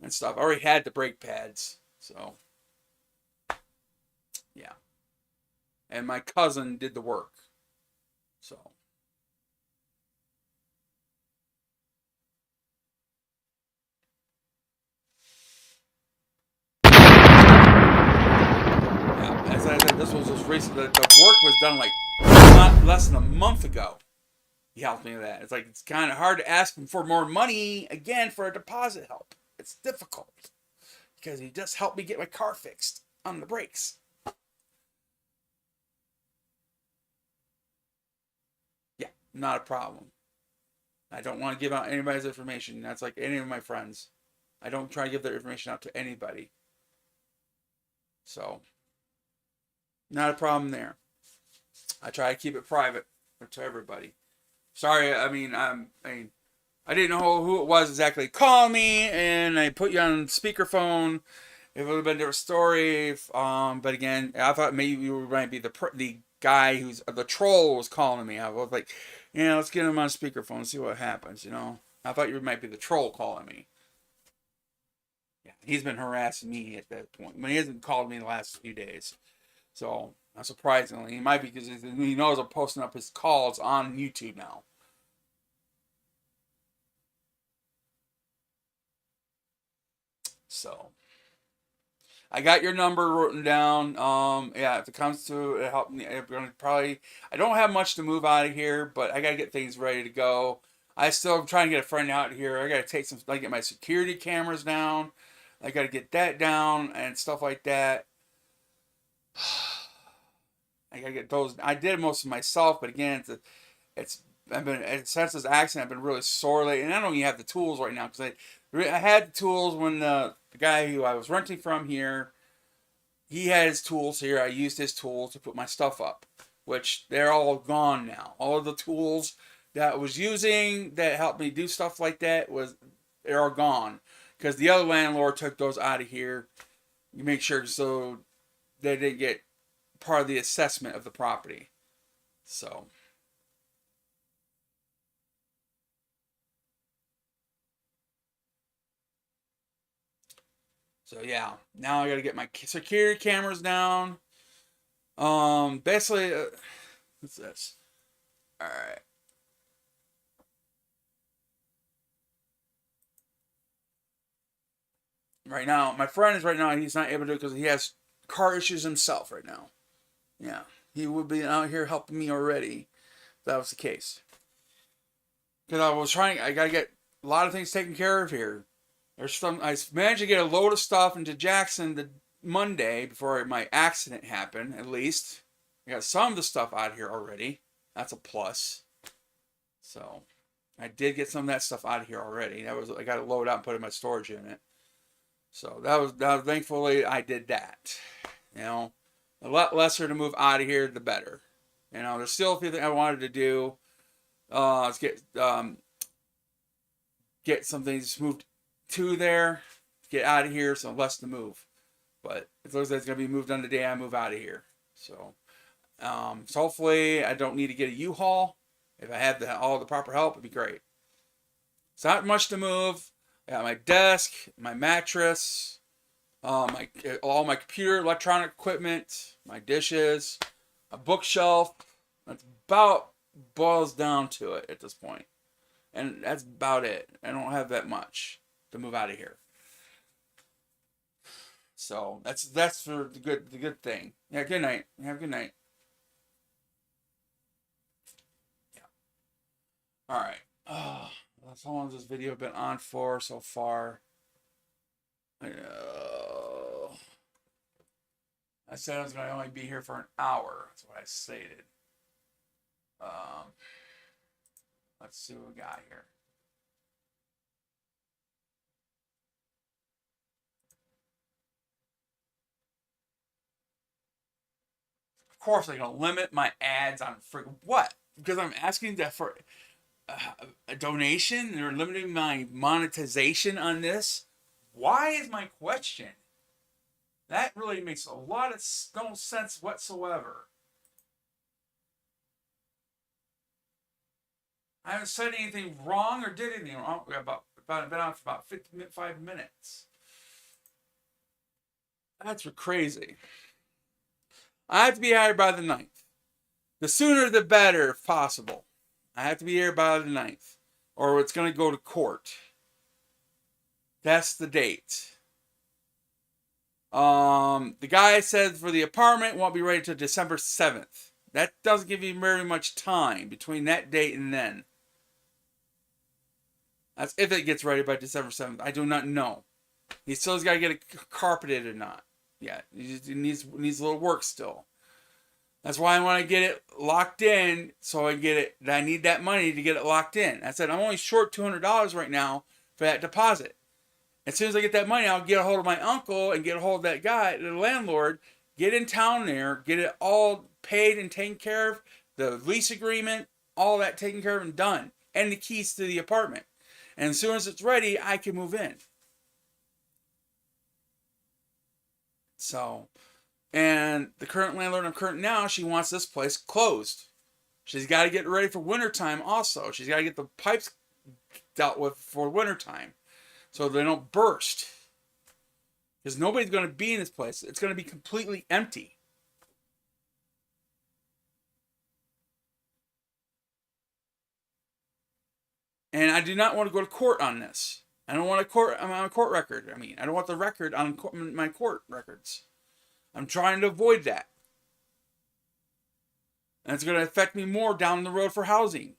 and stuff. I already had the brake pads, so yeah. And my cousin did the work, so. Yeah, as I said, this was just recent. The work was done like not less than a month ago. He helped me with that. It's like it's kind of hard to ask him for more money again for a deposit help. It's difficult because he just helped me get my car fixed on the brakes. Yeah, not a problem. I don't want to give out anybody's information. That's like any of my friends. I don't try to give their information out to anybody. So, not a problem there. I try to keep it private to everybody. Sorry, I didn't know who it was exactly. Call me, and I put you on speakerphone. It would have been a different story. But again, I thought maybe you might be the guy who's the troll was calling me. I was like, let's get him on speakerphone and see what happens. I thought you might be the troll calling me. Yeah, he's been harassing me at that point, but he hasn't called me the last few days. So, not surprisingly, he might be because he knows I'm posting up his calls on YouTube now. So I got your number written down. Yeah, if it comes to it, help me. I'm gonna probably. I don't have much to move out of here, but I gotta get things ready to go. I still am trying to get a friend out here. I gotta take some. I get my security cameras down. I gotta get that down and stuff like that. I gotta get those. I did most of myself, but again, it's I've been since this accident. I've been really sore lately, and I don't even have the tools right now because I had the tools when the guy who I was renting from here, he had his tools here. I used his tools to put my stuff up, which they're all gone now. All of the tools that I was using that helped me do stuff like that they're all gone because the other landlord took those out of here. You make sure so they didn't get part of the assessment of the property. So. So yeah, now I got to get my security cameras down. Basically, what's this? All right. Right now, my friend is right now. He's not able to because he has car issues himself right now. Yeah, he would be out here helping me already. If that was the case. Because I was trying. I gotta get a lot of things taken care of here. There's some. I managed to get a load of stuff into Jackson the Monday before my accident happened. At least I got some of the stuff out here already. That's a plus. So I did get some of that stuff out of here already. I got it loaded out and put it in my storage unit. So that was thankfully I did that. You know, a lot lesser to move out of here, the better. You know, there's still a few things I wanted to do. Let's get some things moved to there, get out of here, so less to move. But it looks like it's gonna be moved on the day I move out of here. So hopefully I don't need to get a U-Haul. If I had all the proper help, it'd be great. It's not much to move. I got my desk, my mattress, all my computer, electronic equipment, my dishes, a bookshelf. That's about boils down to it at this point. And that's about it. I don't have that much to move out of here. So that's for the good thing. Yeah, good night. Have a good night. Yeah. All right. That's how long has this video been on for so far? I know. I said I was going to only be here for an hour. That's what I stated. Um, let's see what we got here. Of course, they're going to limit my ads on what? Because I'm asking that for a donation. They're limiting my monetization on this. Why is my question? That really makes a lot of no sense whatsoever. I haven't said anything wrong or did anything wrong. I've been on for about 55 minutes. That's crazy. I have to be here by the 9th. The sooner the better, if possible. I have to be here by the 9th. Or it's going to go to court. That's the date. The guy said for the apartment won't be ready till December 7th. That doesn't give you very much time between that date and then. That's if it gets ready by December 7th. I do not know. He still has got to get it carpeted or not. Yeah, it needs a little work still. That's why I want to get it locked in, so I get it. I need that money to get it locked in. I said I'm only short $200 right now for that deposit. As soon as I get that money, I'll get a hold of my uncle and get a hold of that guy, the landlord. Get in town there, get it all paid and taken care of, the lease agreement, all that taken care of and done, and the keys to the apartment. And as soon as it's ready, I can move in. So, and the current landlord I'm current now, she wants this place closed. She's got to get ready for wintertime also. She's got to get the pipes dealt with for wintertime so they don't burst. Because nobody's going to be in this place. It's going to be completely empty. And I do not want to go to court on this. I don't want a court. I'm on a court record. I mean, I don't want the record on my court records. I'm trying to avoid that, and it's going to affect me more down the road for housing.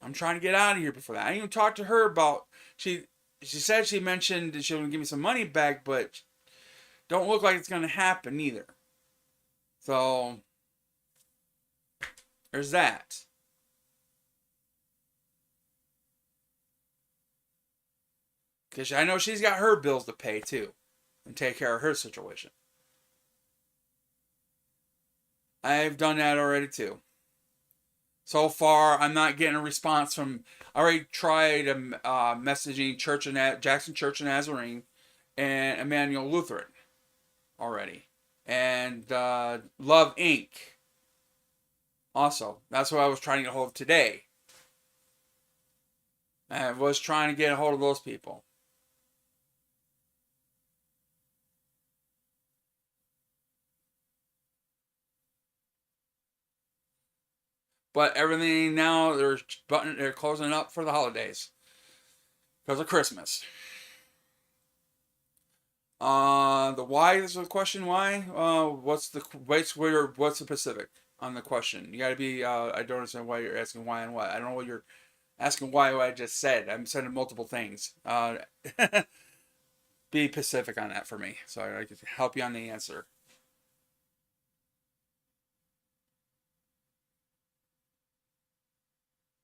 I'm trying to get out of here before that. I even talked to her about she. She said she mentioned that she was going to give me some money back, but don't look like it's going to happen either. So there's that. Because I know she's got her bills to pay too and take care of her situation. I've done that already too. So far, I'm not getting a response from. I already tried messaging Jackson Church of Nazarene and Emmanuel Lutheran already. And Love Inc. Also, that's what I was trying to get a hold of today. I was trying to get a hold of those people. But everything now, they're closing up for the holidays because of Christmas. The why is the question. Why? What's the Pacific on the question? You got to be. I don't understand why you're asking why and what. I don't know what you're asking. Why? What I just said. I'm saying multiple things. Be Pacific on that for me, so I can help you on the answer.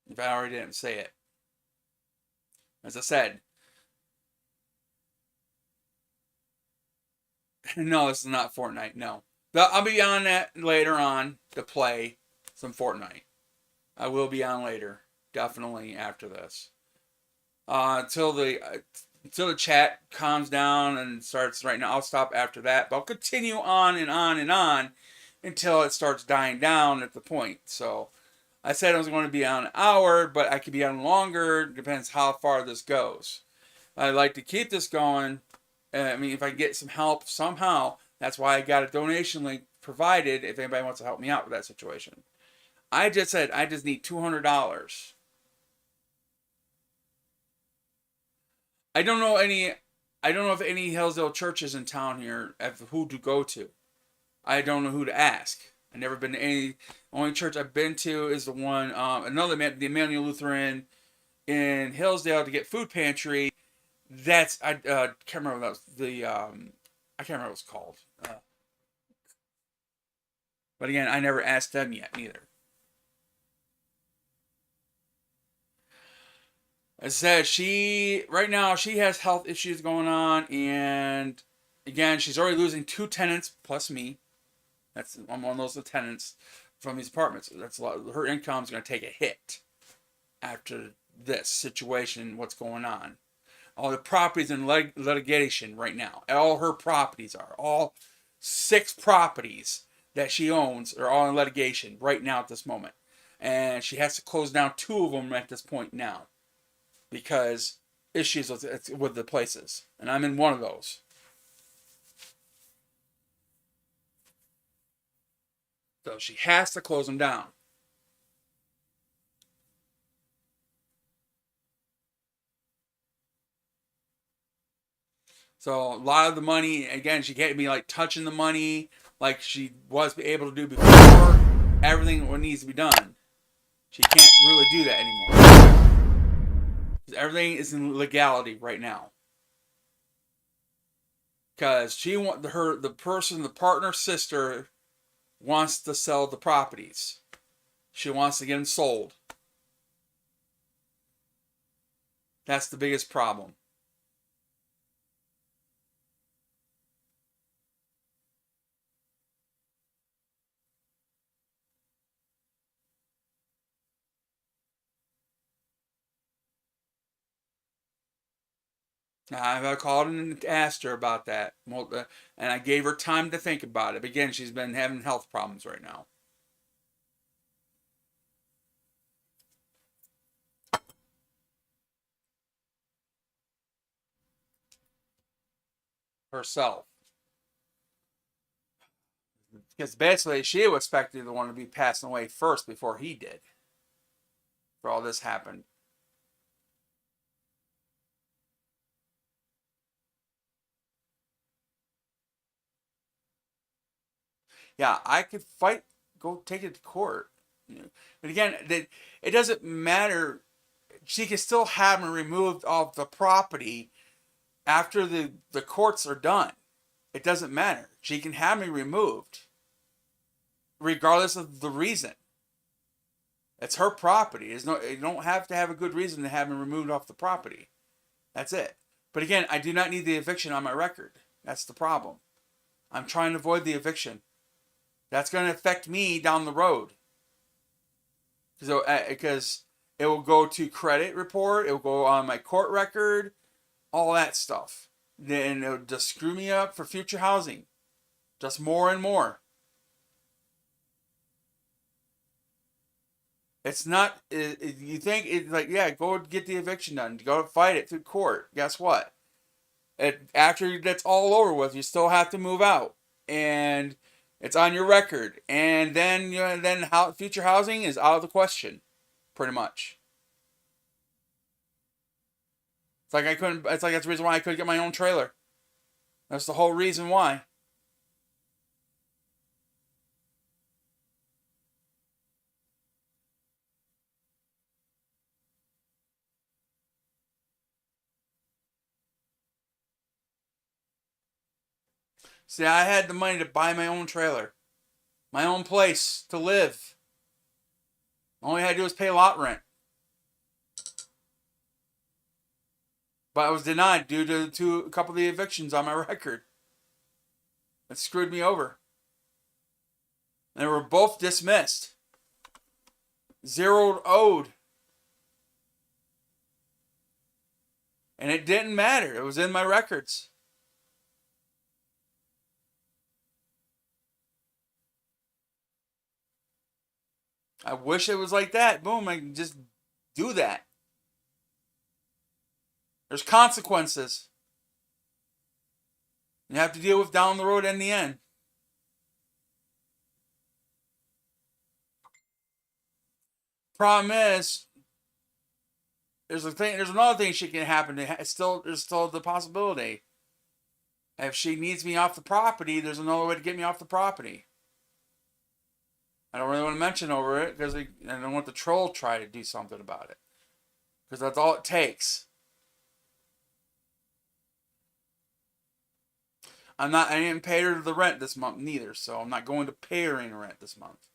If I already didn't say it, as I said, no, this is not Fortnite. No, I'll be on that later on to play some Fortnite. I will be on later, definitely after this. Until the chat calms down and starts right now. I'll stop after that, but I'll continue on and on and on until it starts dying down at the point. So I said I was going to be on an hour, but I could be on longer. Depends how far this goes. I'd like to keep this going. I mean, if I get some help somehow, that's why I got a donation link provided if anybody wants to help me out with that situation. I just said I just need $200. I don't know any. I don't know if any Hillsdale churches in town here have who to go to. I don't know who to ask. I've never been to any. Only church I've been to is the one, the Emmanuel Lutheran in Hillsdale to get food pantry. That's I can't remember what that was I can't remember what it was called. But again, I never asked them yet neither. I said she right now she has health issues going on, and again she's already losing 2 tenants plus me. I'm one of those tenants from these apartments. That's a lot. Her income's going to take a hit after this situation. What's going on? All the properties in litigation right now. All her properties are all 6 properties that she owns are all in litigation right now at this moment, and she has to close down 2 of them at this point now because issues with the places, and I'm in one of those. So she has to close them down. So a lot of the money, again, she can't be like touching the money like she was able to do before. Everything what needs to be done, she can't really do that anymore. Everything is in legality right now. Because the partner sister wants to sell the properties. She wants to get them sold. That's the biggest problem. I called and asked her about that, and I gave her time to think about it. But again, she's been having health problems right now. Herself. Because basically, she was expected the one to be passing away first before he did. for all this happened. Yeah, I could fight, go take it to court. But again, it doesn't matter. She can still have me removed off the property after the courts are done. It doesn't matter. She can have me removed regardless of the reason. It's her property. You don't have to have a good reason to have me removed off the property. That's it. But again, I do not need the eviction on my record. That's the problem. I'm trying to avoid the eviction. That's going to affect me down the road. So, because it will go to credit report, it will go on my court record, all that stuff. Then it'll just screw me up for future housing. Just more and more. It's not, you think it's like, yeah, go get the eviction done. Go fight it through court. Guess what? After that's all over with, you still have to move out. And it's on your record. And then, then how future housing is out of the question. Pretty much. It's like it's like that's the reason why I couldn't get my own trailer. That's the whole reason why. See, I had the money to buy my own trailer, my own place to live. All I had to do was pay lot rent. But I was denied due to a couple of the evictions on my record. It screwed me over. They were both dismissed. Zeroed owed. And it didn't matter. It was in my records. I wish it was like that. Boom, I can just do that. There's consequences. You have to deal with down the road in the end. Problem is, there's another thing she can happen. There's still the possibility. If she needs me off the property, there's another way to get me off the property. I don't really want to mention over it because I don't want the troll to try to do something about it. Because that's all it takes. I didn't pay her the rent this month neither, so I'm not going to pay her any rent this month.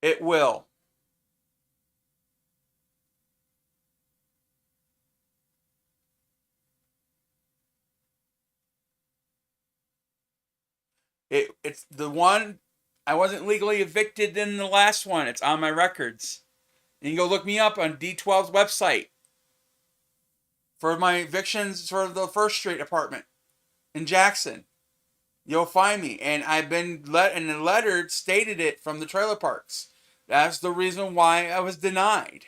It will. It's the one I wasn't legally evicted in the last one. It's on my records. And you can go look me up on D12's website for my evictions for the First Street apartment in Jackson. You'll find me. And I've been and the letter stated it from the trailer parks. That's the reason why I was denied.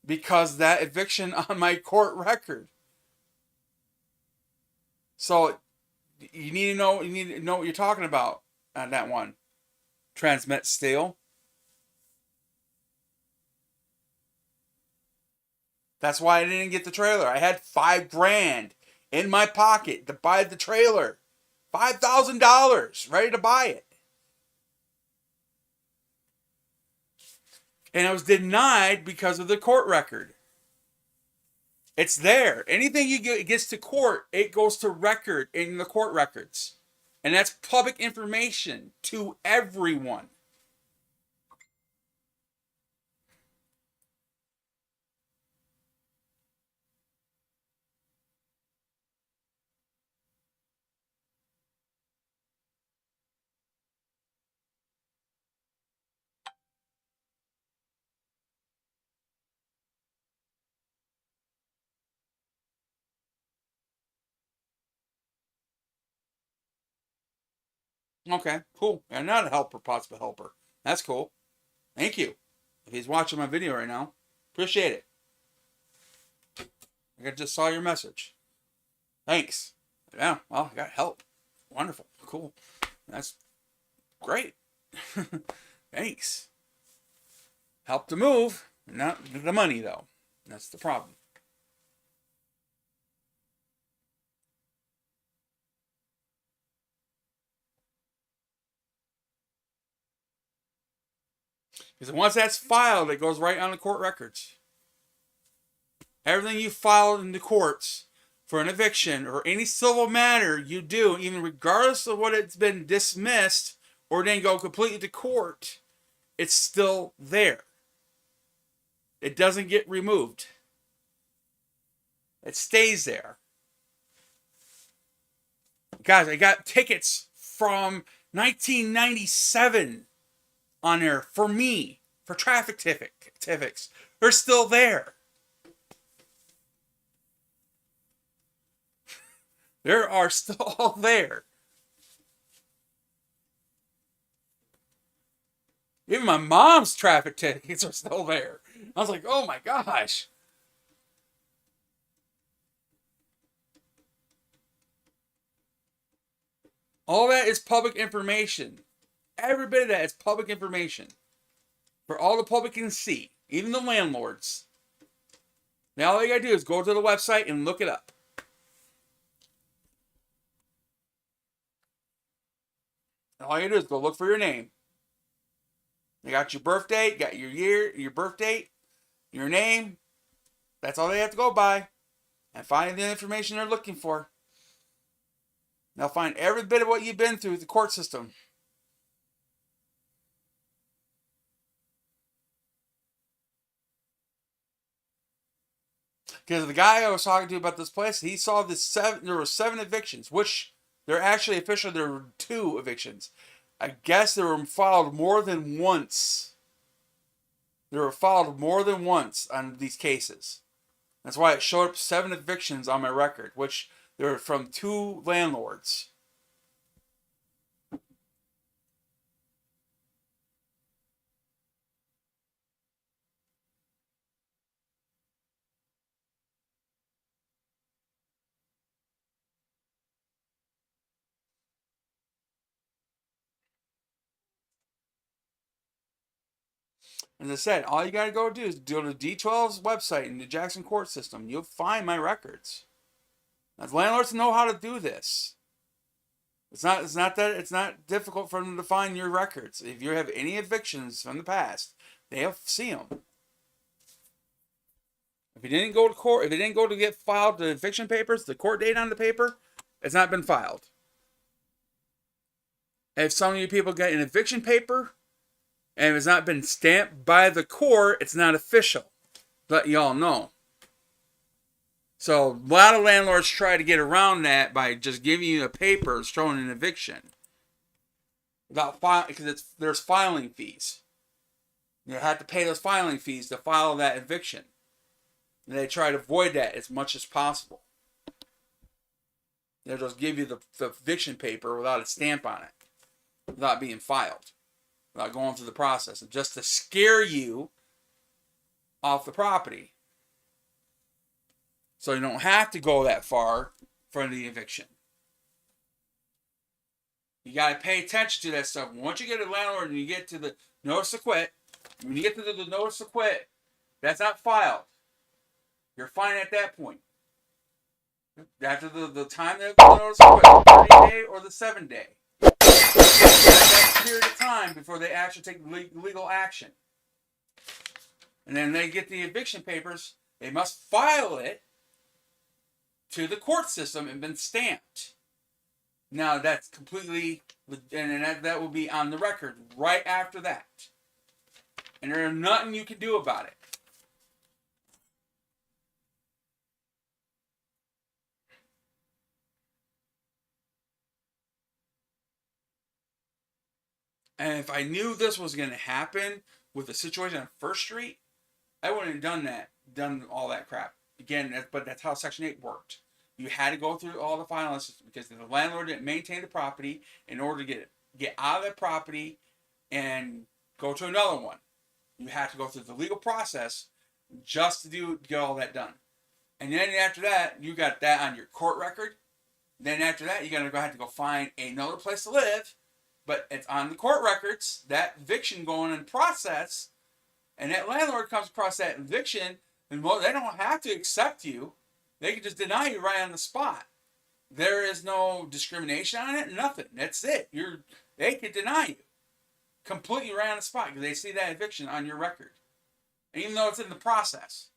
Because that eviction on my court record. So you need to know what you're talking about on that one. Transmit steel. That's why I didn't get the trailer. I had $5,000 in my pocket to buy the trailer. $5,000 ready to buy it. And I was denied because of the court record. It's there. Anything you get gets to court, it goes to record in the court records. And that's public information to everyone. Okay, cool. I'm not a helper, possible helper. That's cool. Thank you. If he's watching my video right now, appreciate it. I just saw your message. Thanks. Yeah, well, I got help. Wonderful. Cool. That's great. Thanks. Help to move, not the money, though. That's the problem. Because once that's filed, it goes right on the court records. Everything you filed in the courts for an eviction or any civil matter you do, even regardless of what it's been dismissed or didn't go completely to court, it's still there. It doesn't get removed. It stays there. Guys, I got tickets from 1997 on there for me, for traffic tickets. They're still there. They are still all there. Even my mom's traffic tickets are still there. I was like, oh my gosh. All that is public information. Every bit of that is public information. For all the public can see. Even the landlords. Now all you gotta do is go to the website and look it up. All you gotta do is go look for your name. You got your birth date, got your year, your birth date, your name. That's all they have to go by. And find the information they're looking for. They'll find every bit of what you've been through the court system. Because the guy I was talking to about this place, he saw there were 7 evictions, which they're actually officially there were 2 evictions. I guess they were filed more than once. They were filed more than once on these cases. That's why it showed up 7 evictions on my record, which they were from 2 landlords. As I said, all you gotta go do is go to D12's website in the Jackson court system. You'll find my records. As landlords know how to do this. It's not difficult for them to find your records. If you have any evictions from the past, they'll see them. If you didn't go to court, if it didn't go to get filed the eviction papers, the court date on the paper, it's not been filed. If some of you people get an eviction paper and it's not been stamped by the court, it's not official. Let y'all know. So a lot of landlords try to get around that by just giving you a paper showing an eviction. Without filing, because there's filing fees. You have to pay those filing fees to file that eviction. And they try to avoid that as much as possible. They'll just give you the eviction paper without a stamp on it. Without being filed. Without going through the process. And just to scare you off the property. So you don't have to go that far for the eviction. You got to pay attention to that stuff. Once you get a landlord and you get to the notice to quit, when you get to the notice to quit, that's not filed. You're fine at that point. After the time that the notice to quit, the 30-day or the 7-day. That period of time before they actually take legal action. And then they get the eviction papers. They must file it to the court system and been stamped. Now that's completely, and that will be on the record right after that. And there's nothing you can do about it. And if I knew this was going to happen with the situation on First Street, I wouldn't have done all that crap. Again, but that's how Section 8 worked. You had to go through all the filing systems because the landlord didn't maintain the property in order to get out of that property and go to another one. You have to go through the legal process just to get all that done. And then after that, you got that on your court record. Then after that, you're going to have to go find another place to live. But it's on the court records, that eviction going in process. And that landlord comes across that eviction, and well, they don't have to accept you. They can just deny you right on the spot. There is no discrimination on it, nothing. That's it. They can deny you completely right on the spot because they see that eviction on your record, even though it's in the process.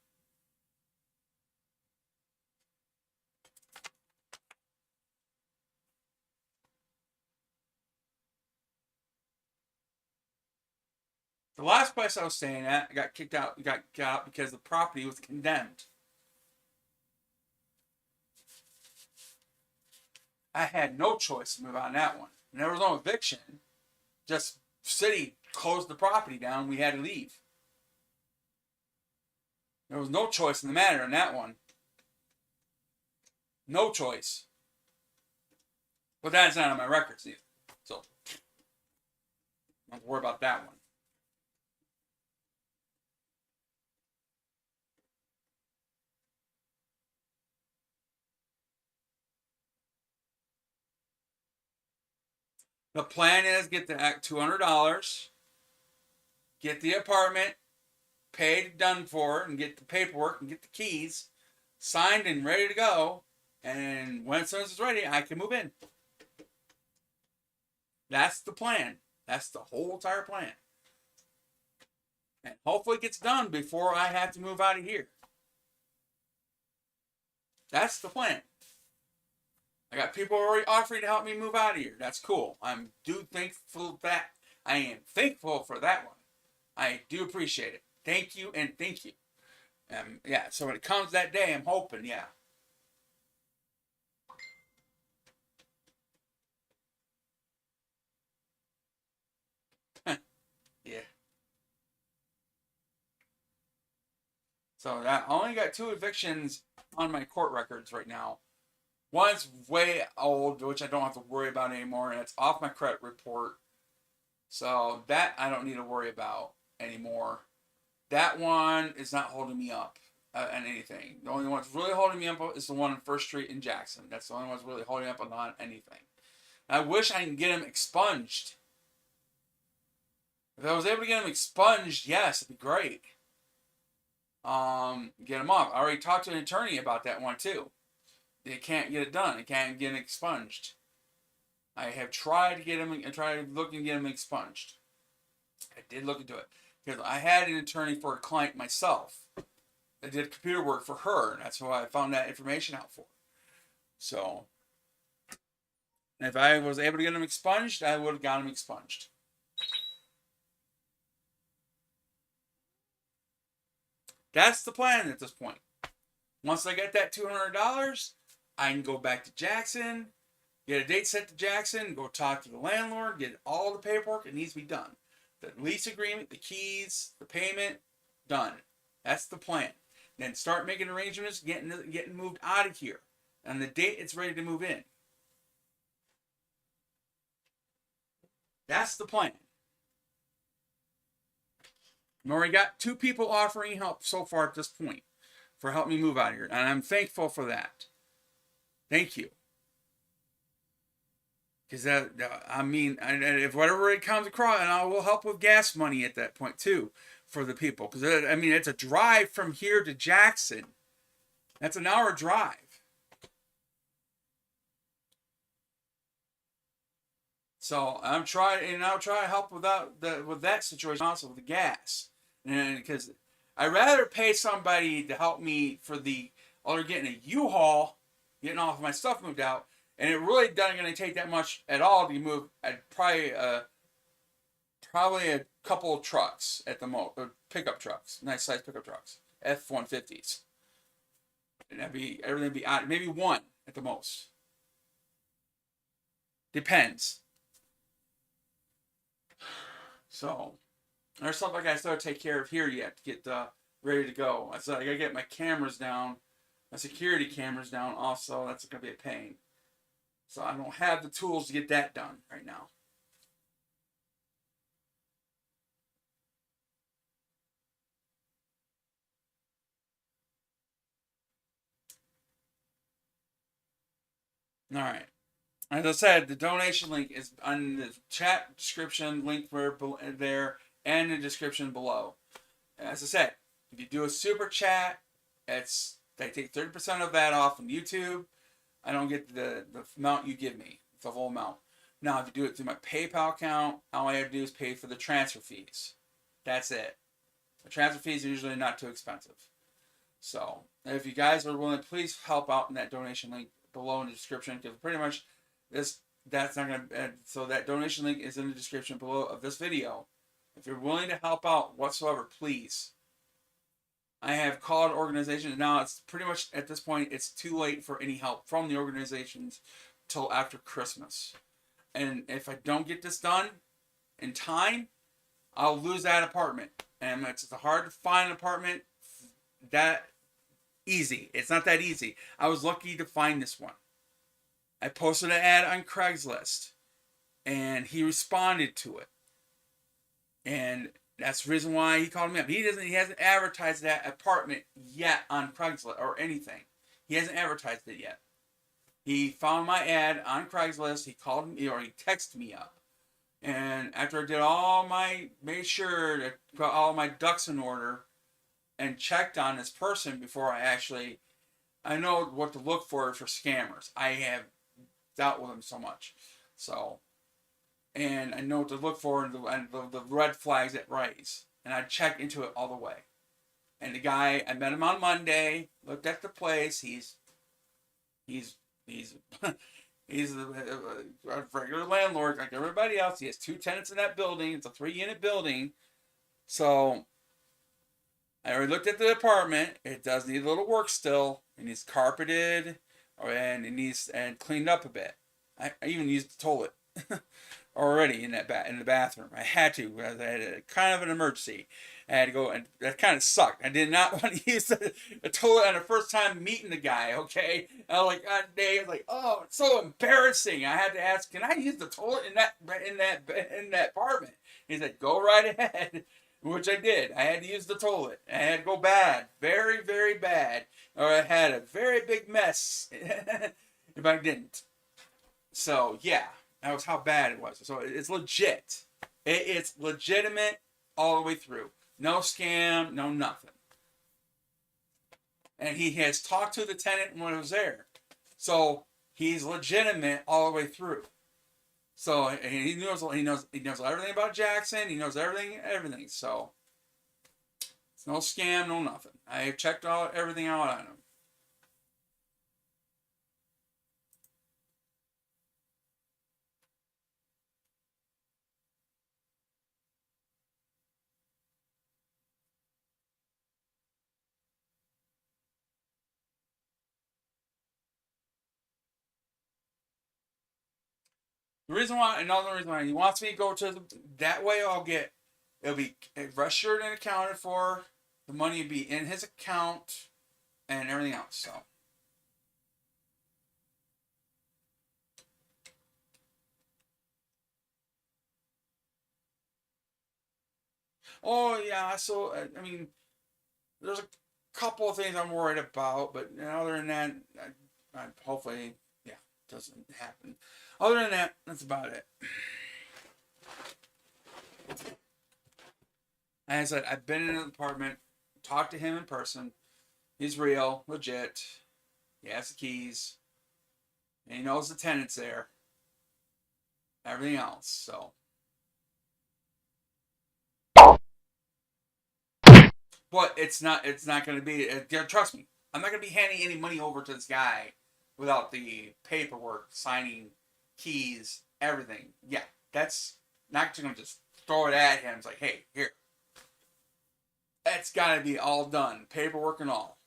The last place I was staying at, I got kicked out. Got out because the property was condemned. I had no choice to move on that one. And there was no eviction. Just city closed the property down. We had to leave. There was no choice in the matter on that one. No choice. But that's not on my records either. So, don't have to worry about that one. The plan is get the $200, get the apartment paid, done for, and get the paperwork and get the keys signed and ready to go. And when it's ready, I can move in. That's the plan. That's the whole entire plan. And hopefully it gets done before I have to move out of here. That's the plan. I got people already offering to help me move out of here. That's cool. I'm thankful that I am thankful for that one. I do appreciate it. Thank you and thank you. Yeah, so when it comes that day, I'm hoping, yeah. Yeah. So I only got 2 evictions on my court records right now. One's way old, which I don't have to worry about anymore, and it's off my credit report. So that I don't need to worry about anymore. That one is not holding me up on anything. The only one that's really holding me up is the one on First Street in Jackson. That's the only one that's really holding up on anything. I wish I can get them expunged. If I was able to get them expunged, yes, it'd be great. Get them off. I already talked to an attorney about that one too. They can't get it done. They can't get it expunged. I have tried to get them. I tried looking to get them expunged. I did look into it because I had an attorney for a client myself. I did computer work for her, and that's who I found that information out for. So, if I was able to get them expunged, I would have got them expunged. That's the plan at this point. Once I get that $200, I can go back to Jackson, get a date set to Jackson, go talk to the landlord, get all the paperwork that needs to be done. The lease agreement, the keys, the payment, done. That's the plan. Then start making arrangements, getting moved out of here. And the date it's ready to move in. That's the plan. I've already got 2 people offering help so far at this point for helping me move out of here. And I'm thankful for that. Thank you. Because if whatever it comes across, and I will help with gas money at that point too for the people. Because it's a drive from here to Jackson. That's an hour drive. So I'll try to help with that situation also with the gas, and because I'd rather pay somebody to help me for or getting a U-Haul, getting all of my stuff moved out, and it really doesn't going to take that much at all to move. I'd probably a couple of trucks at the most, pickup trucks, nice size pickup trucks, F-150s, and everything would be out. Maybe one at the most. Depends. So, there's stuff I still take care of here yet to get ready to go. I said I gotta get my cameras down, my security cameras down also. That's gonna be a pain. So I don't have the tools to get that done right now. All right. As I said, the donation link is on the chat description link there and the description below. As I said, if you do a super chat, they take 30% of that off from YouTube. I don't get the amount you give me, the whole amount. Now, if you do it through my PayPal account, all I have to do is pay for the transfer fees. That's it. The transfer fees are usually not too expensive. So, if you guys are willing, please help out in that donation link below in the description, because pretty much that's not going to. So that donation link is in the description below of this video. If you're willing to help out whatsoever, please. I have called organizations. Now it's pretty much at this point it's too late for any help from the organizations till after Christmas. And if I don't get this done in time, I'll lose that apartment. And it's hard to find an apartment that easy. It's not that easy. I was lucky to find this one. I posted an ad on Craigslist, and he responded to it. And that's the reason why he called me up. He hasn't advertised that apartment yet on Craigslist or anything. He hasn't advertised it yet. He found my ad on Craigslist. He called me, or he texted me up. And after I made sure to put all my ducks in order and checked on this person before I know what to look for scammers. I have dealt with them so much. So, and I know what to look for and the red flags that raise. And I checked into it all the way. And the guy, I met him on Monday, looked at the place. He's he's a regular landlord like everybody else. He has 2 tenants in that building. It's a 3-unit building. So I already looked at the apartment. It does need a little work still. It needs carpeted, and it needs cleaned up a bit. I even used the toilet already in the bathroom. I had to. I had a kind of an emergency. I had to go, and that kind of sucked. I did not want to use the toilet on the first time meeting the guy. Okay, I was like, I was like, oh, it's so embarrassing. I had to ask, can I use the toilet in that apartment? He said, go right ahead. Which I did. I had to use the toilet. I had to go bad. Very, very bad. Or I had a very big mess if I didn't. So, yeah. That was how bad it was. So, it's legit. It's legitimate all the way through. No scam, no nothing. And he has talked to the tenant when he was there. So, he's legitimate all the way through. So he knows everything about Jackson. He knows everything. So it's no scam, no nothing. I checked everything out on him. Another reason why he wants me to go to that way, it'll be registered and accounted for. The money will be in his account and everything else. So. Oh yeah, so I mean, there's a couple of things I'm worried about, but other than that, I hopefully, yeah, it doesn't happen. Other than that, that's about it. As I said, I've been in an apartment, talked to him in person. He's real, legit. He has the keys, and he knows the tenants there. Everything else, so. But it's not going to be. Trust me, I'm not going to be handing any money over to this guy without the paperwork, signing, keys, everything. Yeah, that's not going to just throw it at him. It's like, hey, here. That's got to be all done, paperwork and all,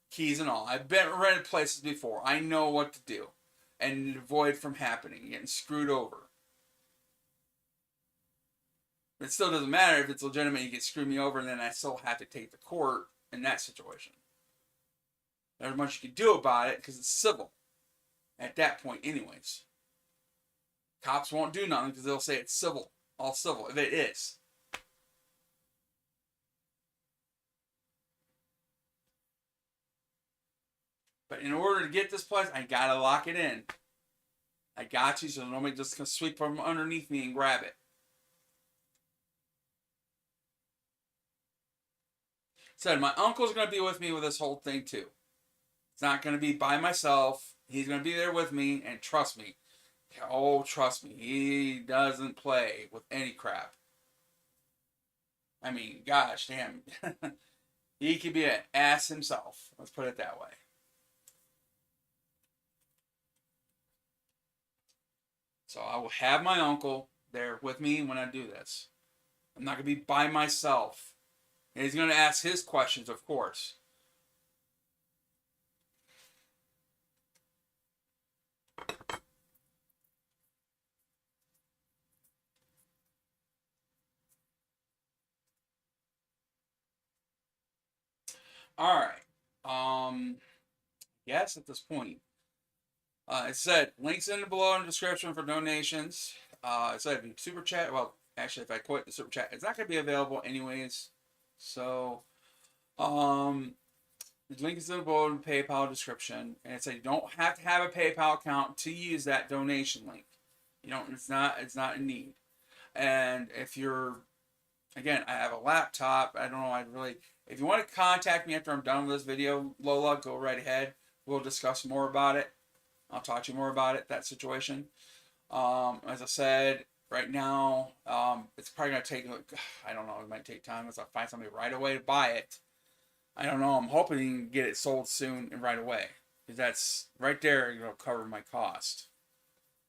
keys and all. I've been rented places before. I know what to do, and avoid from happening, getting screwed over. It still doesn't matter if it's legitimate. You get screwed me over, and then I still have to take the court in that situation. There's much you can do about it because it's civil at that point, anyways. Cops won't do nothing because they'll say it's civil, all civil. If it is. But in order to get this place, I gotta lock it in. I got you, so nobody just can sweep from underneath me and grab it. Said my uncle's gonna be with me with this whole thing too. It's not gonna be by myself. He's gonna be there with me, and trust me. Oh, trust me, he doesn't play with any crap. I mean, gosh damn. He could be an ass himself. Let's put it that way. So I will have my uncle there with me when I do this. I'm not going to be by myself. And he's going to ask his questions, of course. All right. Yes, at this point. It said links in the below in the description for donations. It said super chat. Well, actually, if I quit the super chat, it's not going to be available anyways. So, the link is in the below in the PayPal description, and it said you don't have to have a PayPal account to use that donation link. You don't. It's not a need. And if you're, again, I have a laptop. I don't know. I really. If you want to contact me after I'm done with this video, Lola, go right ahead. We'll discuss more about it. I'll talk to you more about it, that situation. As I said, right now, it's probably going to take, I don't know, it might take time unless I find somebody right away to buy it. I don't know. I'm hoping you can get it sold soon and right away. Because that's, right there, it'll cover my cost.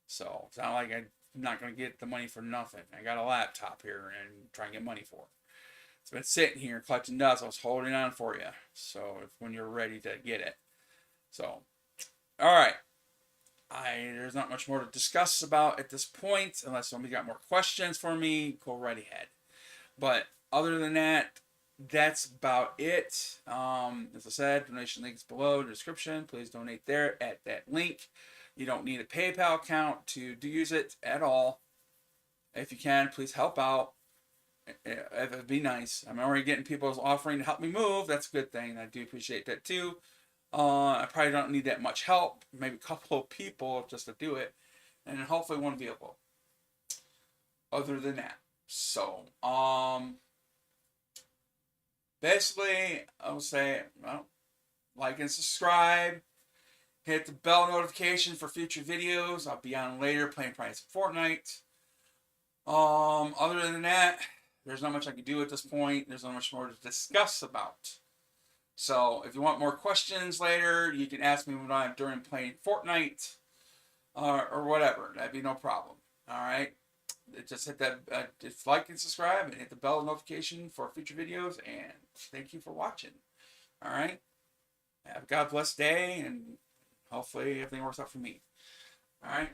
So, it's not like I'm not going to get the money for nothing. I got a laptop here and trying to get money for it. It's been sitting here collecting dust. I was holding on for you. So, if, when you're ready to get it. So, alright. There's not much more to discuss about at this point, unless somebody got more questions for me, go right ahead. But other than that, that's about it. As I said, donation links below in the description. Please donate there at that link. You don't need a PayPal account to use it at all. If you can, please help out. It'd be nice. I'm already getting people offering to help me move. That's a good thing. I do appreciate that too. I probably don't need that much help. Maybe a couple of people just to do it. And hopefully one vehicle. Other than that. So, basically, I would say, well, like and subscribe. Hit the bell notification for future videos. I'll be on later playing Fundraiser Fortnite. Other than that, there's not much I can do at this point. There's not much more to discuss about. So, if you want more questions later, you can ask me when I'm during playing Fortnite, or whatever. That'd be no problem. All right. Just hit that, just like and subscribe, and hit the bell notification for future videos. And thank you for watching. All right. Have a God bless day, and hopefully everything works out for me. All right.